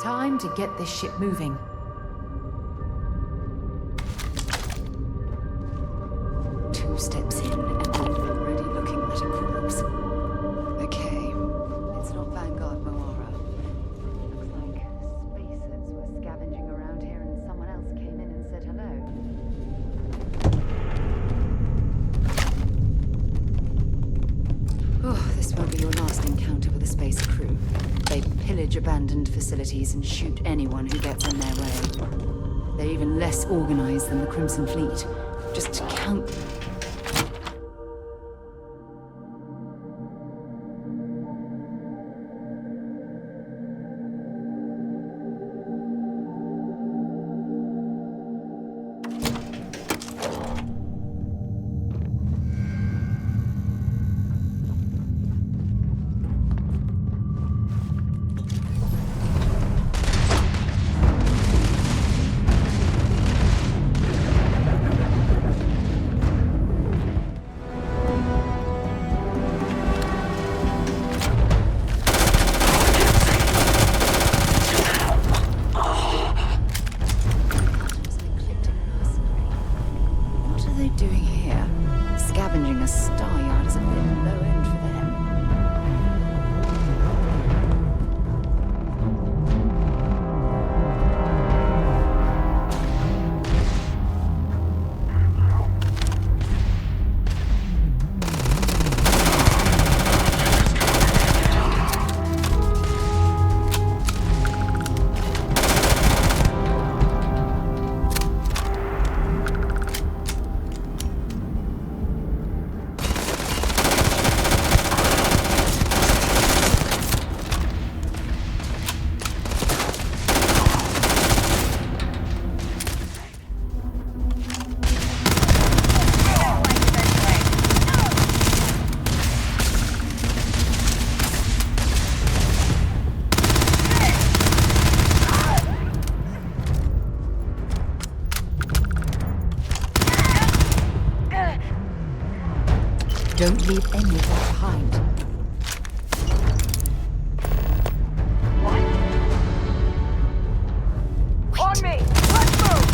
Time to get this ship moving. Two steps in, and I'm already looking at a corpse. Okay, it's not Vanguard Moara. Looks like spacers were scavenging around here and someone else came in and said hello. Oh, this won't be your last encounter with a space crew. They pillage abandoned facilities and shoot anyone who gets in their way. They're even less organized than the Crimson Fleet. Just count them. Don't leave any of that behind. What? On me! Let's move!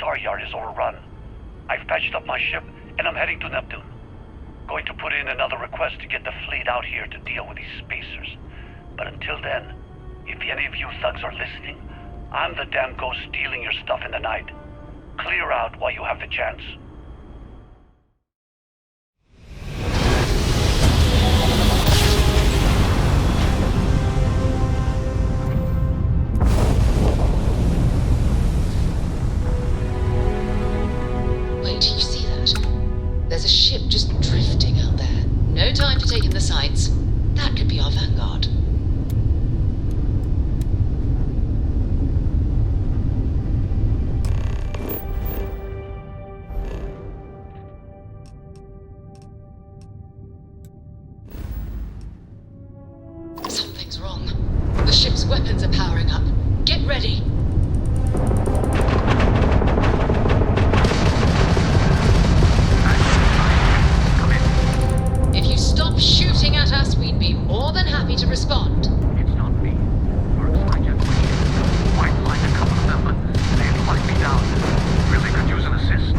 star yard is overrun. I've patched up my ship, and I'm heading to Neptune. Going to put in another request to get the fleet out here to deal with these spacers. But until then, if any of you thugs are listening, I'm the damn ghost stealing your stuff in the night. Clear out while you have the chance. Wait, you see that? There's a ship just drifting out there. No time to take in the sights. That could be our vanguard. Something's wrong. The ship's weapons are powering up. Get ready. If you stop shooting at us, we'd be more than happy to respond. It's not me. Works like a queen. Might like a couple of them, but they'd lock me down. Really could use an assist.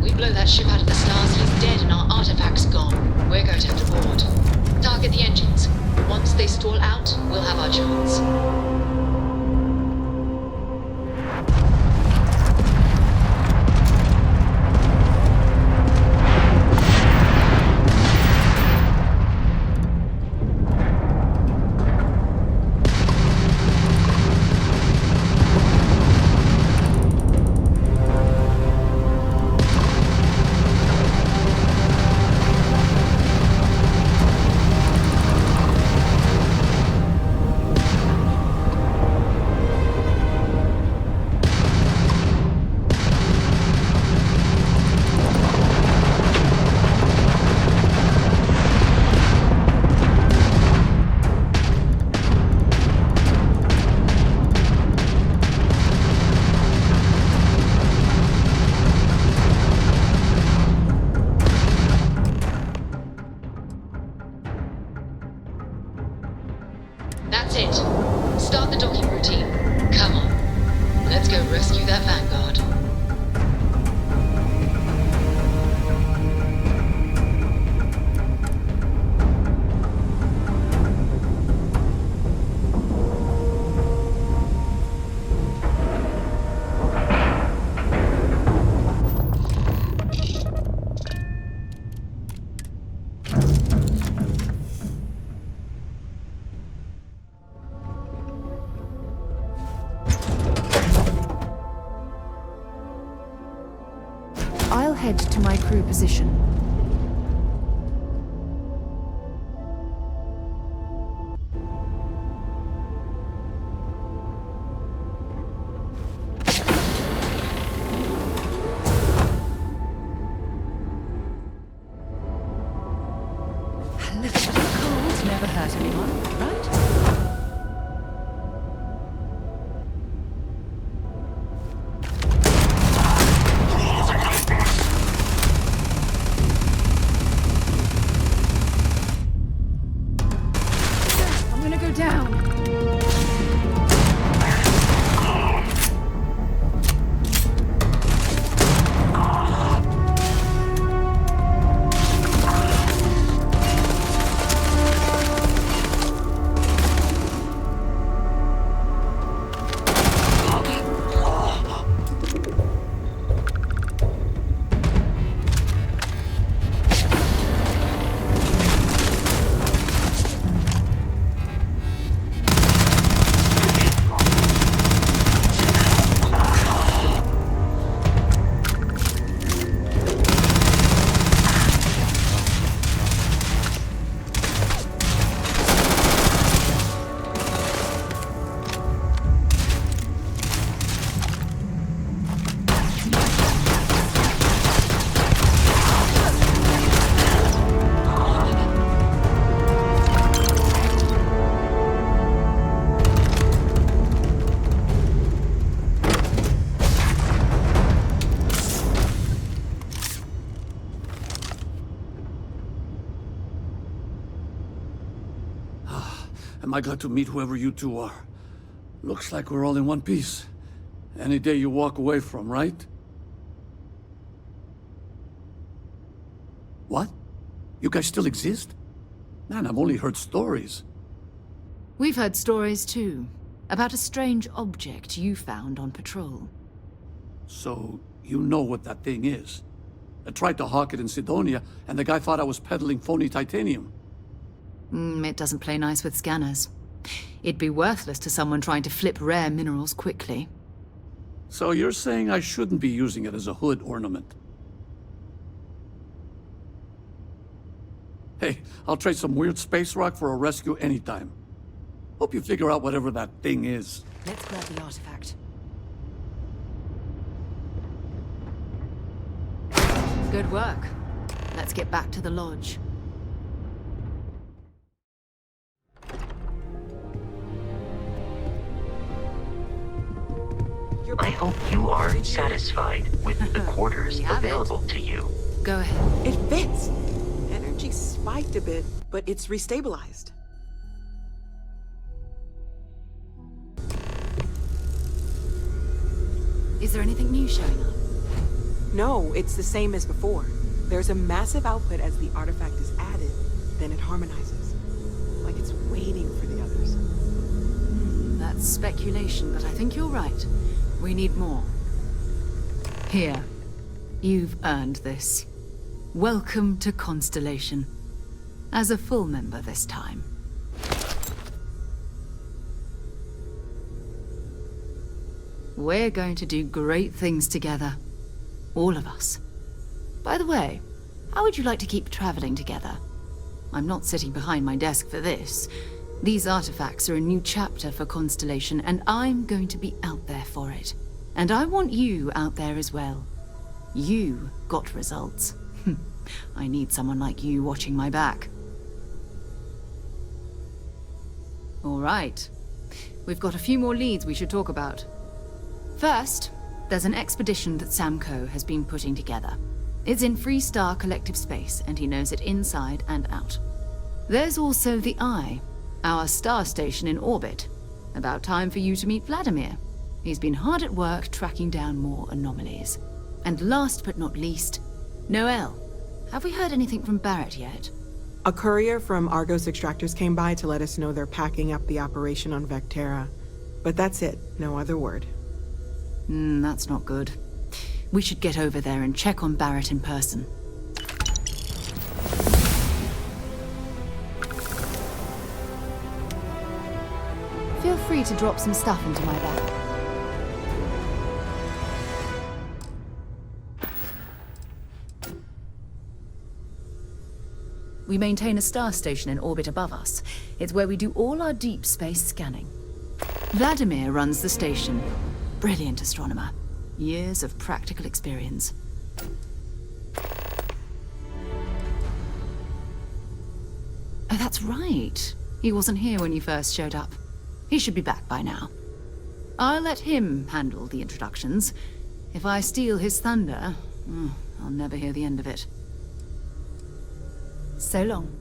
We blow that ship out of the stars, he's dead and our artifact's gone. We're going to have to board. Target the engines. Once they stall out, we'll have our chance. That's it. Start the docking routine. Come on. Let's go rescue that vanguard. I'll head to my crew position. A little bit of cold never hurt anyone, right? Down. Am I glad to meet whoever you two are. Looks like we're all in one piece. Any day you walk away from, right? What? You guys still exist? Man, I've only heard stories. We've heard stories too, about a strange object you found on patrol. So, you know what that thing is? I tried to hawk it in Sidonia, and the guy thought I was peddling phony titanium. It doesn't play nice with scanners. It'd be worthless to someone trying to flip rare minerals quickly. So you're saying I shouldn't be using it as a hood ornament? Hey, I'll trade some weird space rock for a rescue anytime. Hope you figure out whatever that thing is. Let's grab the artifact. Good work. Let's get back to the lodge. I hope you are satisfied with the quarters available to you. Go ahead. It fits. Energy spiked a bit, but it's restabilized. Is there anything new showing up? No, it's the same as before. There's a massive output as the artifact is added, then it harmonizes. Like it's waiting for the others. That's speculation, but I think you're right. We need more. Here. You've earned this. Welcome to Constellation. As a full member this time. We're going to do great things together. All of us. By the way, how would you like to keep traveling together? I'm not sitting behind my desk for this. These artifacts are a new chapter for Constellation, and I'm going to be out there for it. And I want you out there as well. You got results. I need someone like you watching my back. All right. We've got a few more leads we should talk about. First, there's an expedition that Samco has been putting together. It's in Freestar Collective Space, and he knows it inside and out. There's also the Eye, our star station in orbit. About time for you to meet Vladimir. He's been hard at work tracking down more anomalies. And last but not least, Noel. Have we heard anything from Barrett yet? A courier from Argos Extractors came by to let us know they're packing up the operation on Vectera. But that's it, no other word. That's not good. We should get over there and check on Barrett in person. Feel free to drop some stuff into my bag. We maintain a star station in orbit above us. It's where we do all our deep space scanning. Vladimir runs the station. Brilliant astronomer. Years of practical experience. Oh, that's right. He wasn't here when you first showed up. He should be back by now. I'll let him handle the introductions. If I steal his thunder, I'll never hear the end of it. So long.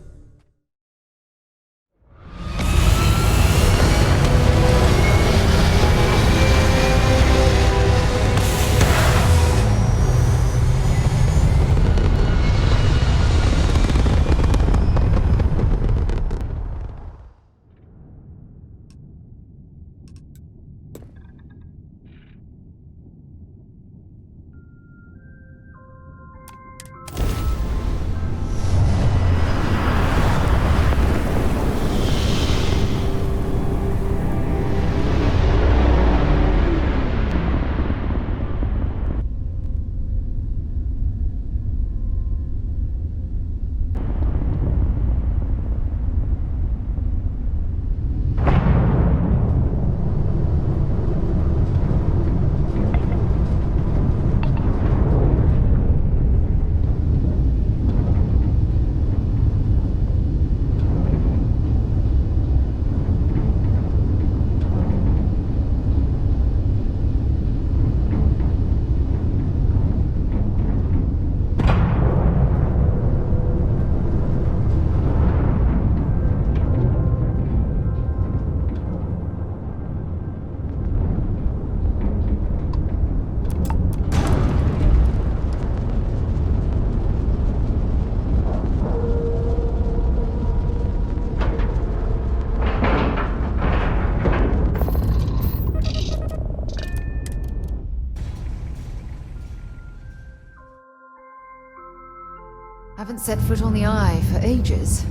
Haven't set foot on the Eye for ages.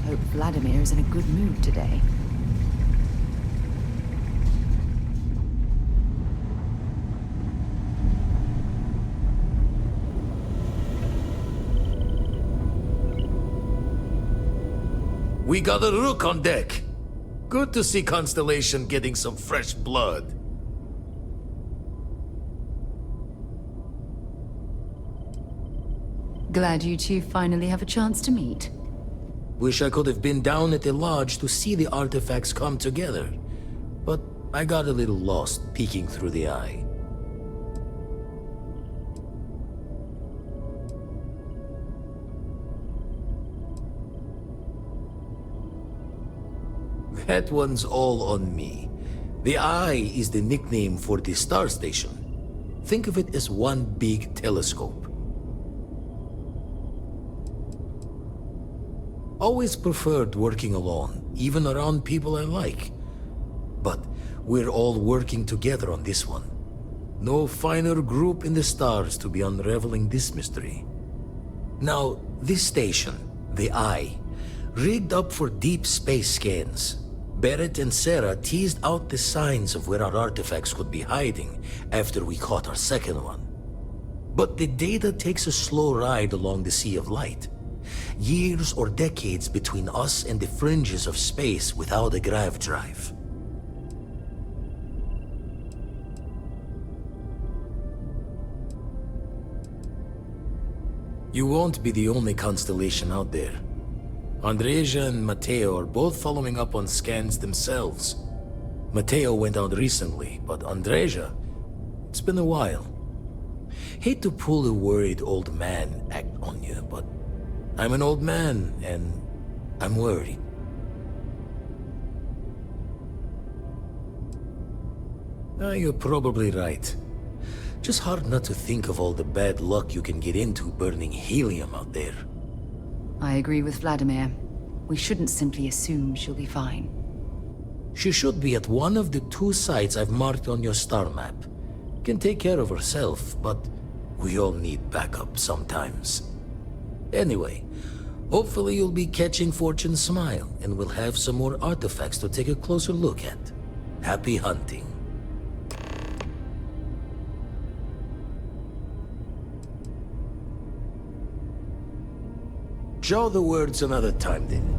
Hope Vladimir is in a good mood today. We got a rook on deck. Good to see Constellation getting some fresh blood. Glad you two finally have a chance to meet. Wish I could have been down at the lodge to see the artifacts come together. But I got a little lost peeking through the eye. That one's all on me. The Eye is the nickname for the star station. Think of it as one big telescope. Always preferred working alone, even around people I like. But we're all working together on this one. No finer group in the stars to be unraveling this mystery. Now, this station, the Eye, rigged up for deep space scans. Barrett and Sarah teased out the signs of where our artifacts could be hiding after we caught our second one. But the data takes a slow ride along the Sea of Light. Years or decades between us and the fringes of space without a grav drive. You won't be the only constellation out there. Andreja and Matteo are both following up on scans themselves. Matteo went out recently, but Andreja, it's been a while. Hate to pull a worried old man act on you, but I'm an old man, and I'm worried. You're probably right. Just hard not to think of all the bad luck you can get into burning helium out there. I agree with Vladimir. We shouldn't simply assume she'll be fine. She should be at one of the 2 sites I've marked on your star map. Can take care of herself, but we all need backup sometimes. Anyway, hopefully you'll be catching Fortune's smile, and we'll have some more artifacts to take a closer look at. Happy hunting. Jaw the words another time, then.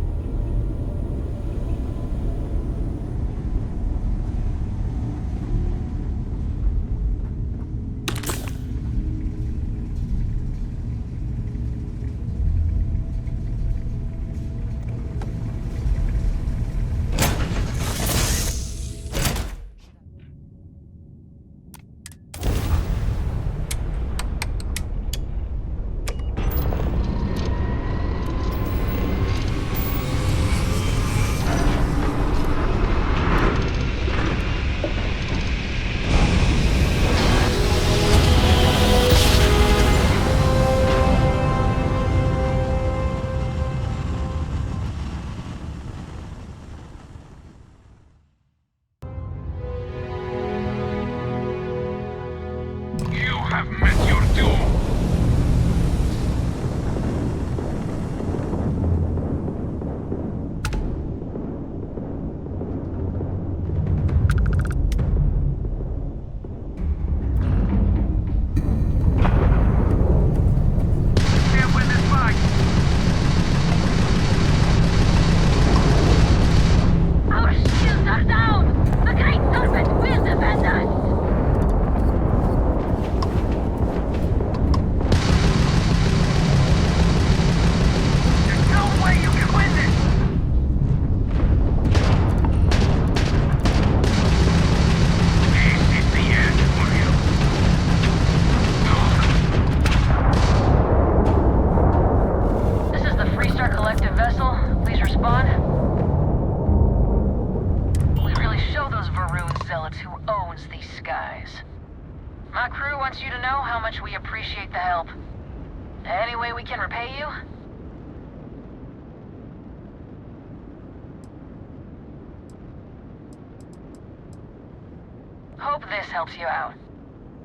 Hope this helps you out.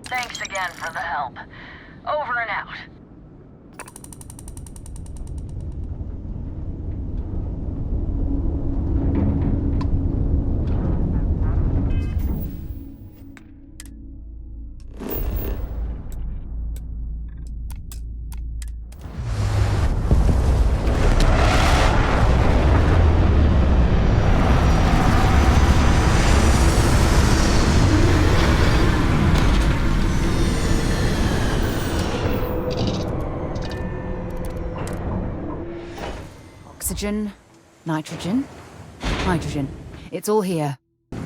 Thanks again for the help. Over and out. oxygen, nitrogen, hydrogen. It's all here. This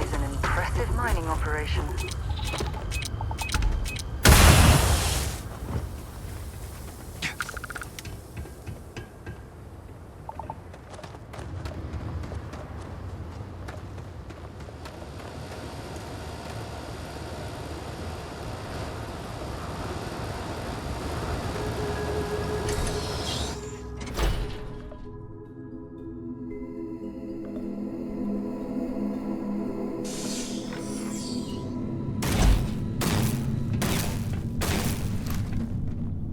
is an impressive mining operation.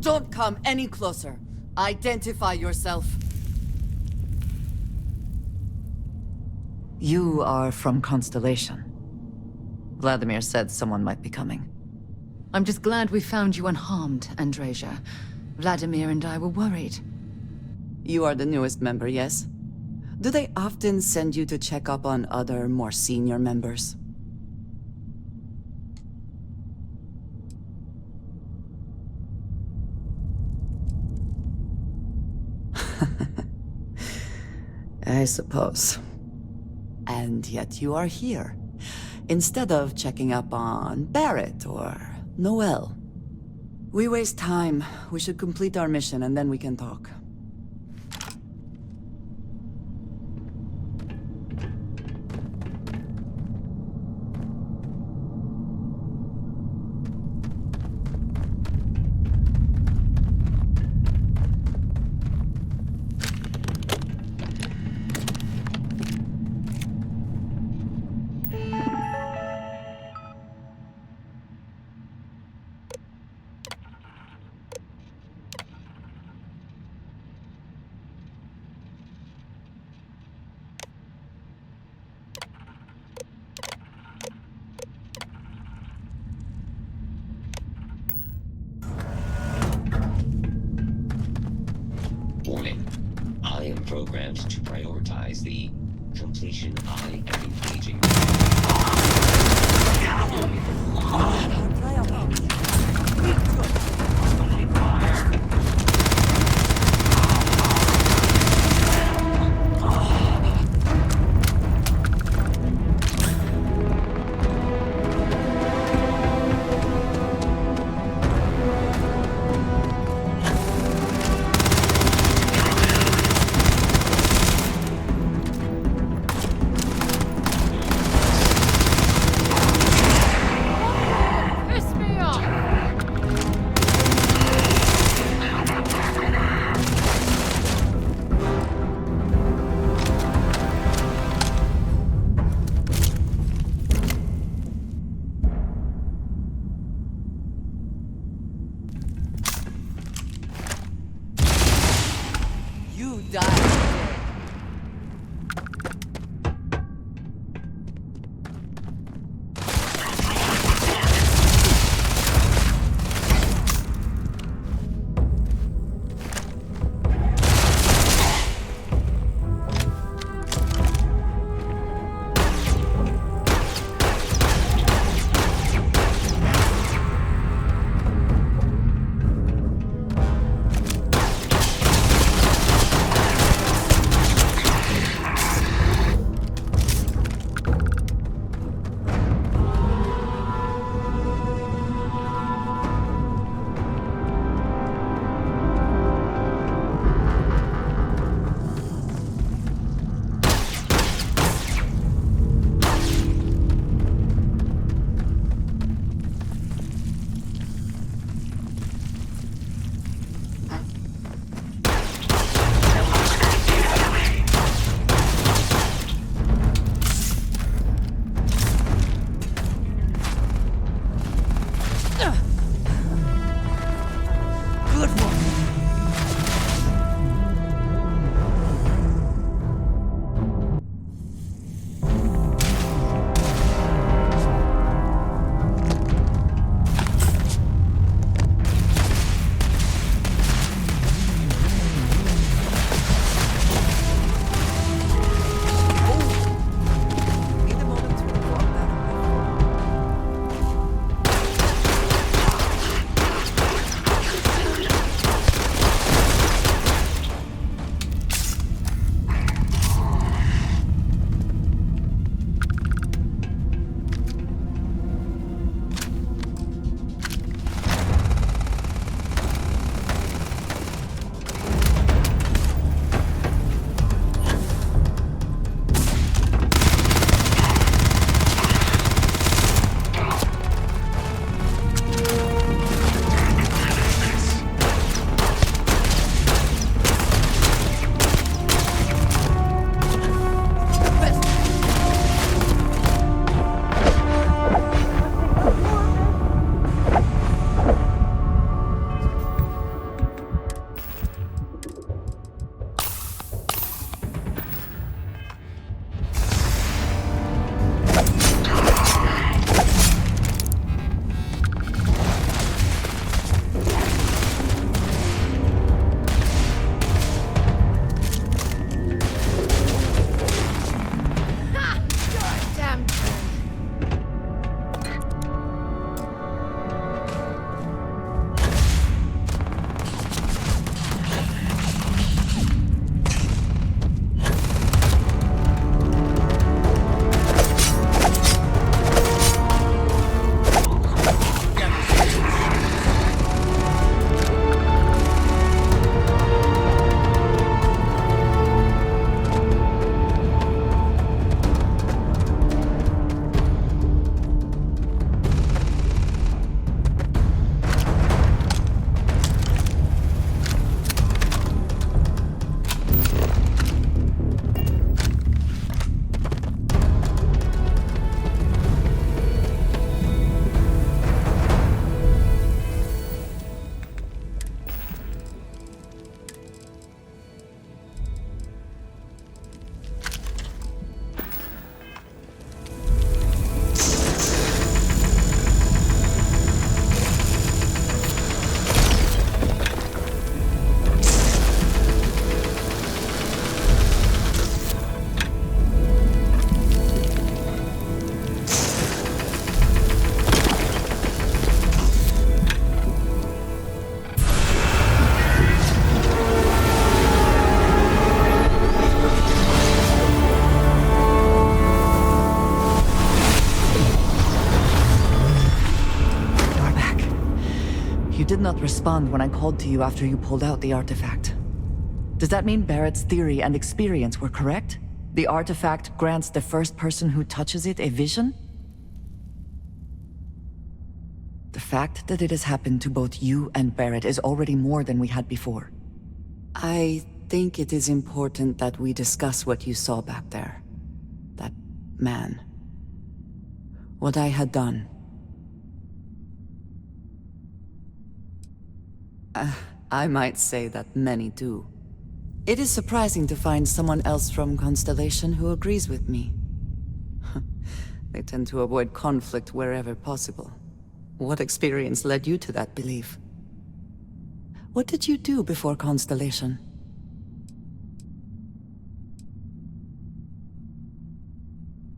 Don't come any closer. Identify yourself. You are from Constellation. Vladimir said someone might be coming. I'm just glad we found you unharmed, Andreja. Vladimir and I were worried. You are the newest member, yes? Do they often send you to check up on other, more senior members? I suppose. And yet you are here, instead of checking up on Barrett or Noel. We waste time. We should complete our mission and then we can talk. Warning. I am programmed to prioritize the completion I am engaging. not respond when I called to you after you pulled out the artifact. Does that mean Barrett's theory and experience were correct? The artifact grants the first person who touches it a vision? The fact that it has happened to both you and Barrett is already more than we had before. I think it is important that we discuss what you saw back there. That man. What I had done. I might say that many do. It is surprising to find someone else from Constellation who agrees with me. They tend to avoid conflict wherever possible. What experience led you to that belief? What did you do before Constellation?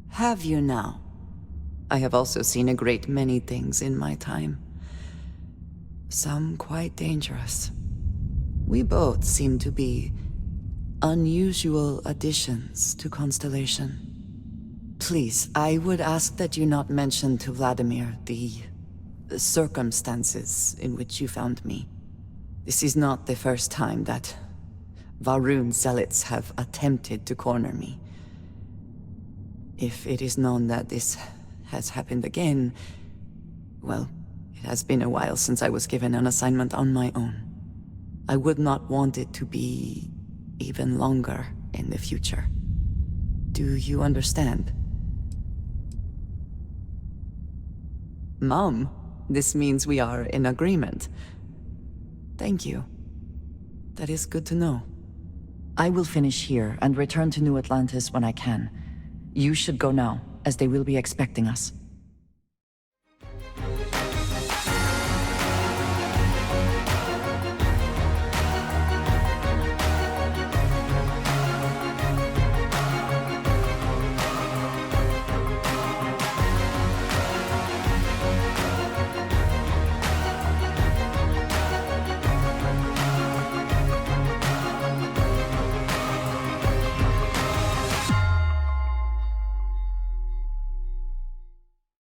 Have you now? I have also seen a great many things in my time. Some quite dangerous. We both seem to be unusual additions to Constellation. Please, I would ask that you not mention to Vladimir the circumstances in which you found me. This is not the first time that Va'ruun zealots have attempted to corner me. If it is known that this has happened again, well, it has been a while since I was given an assignment on my own. I would not want it to be even longer in the future. Do you understand? Mom, this means we are in agreement. Thank you. That is good to know. I will finish here and return to New Atlantis when I can. You should go now, as they will be expecting us.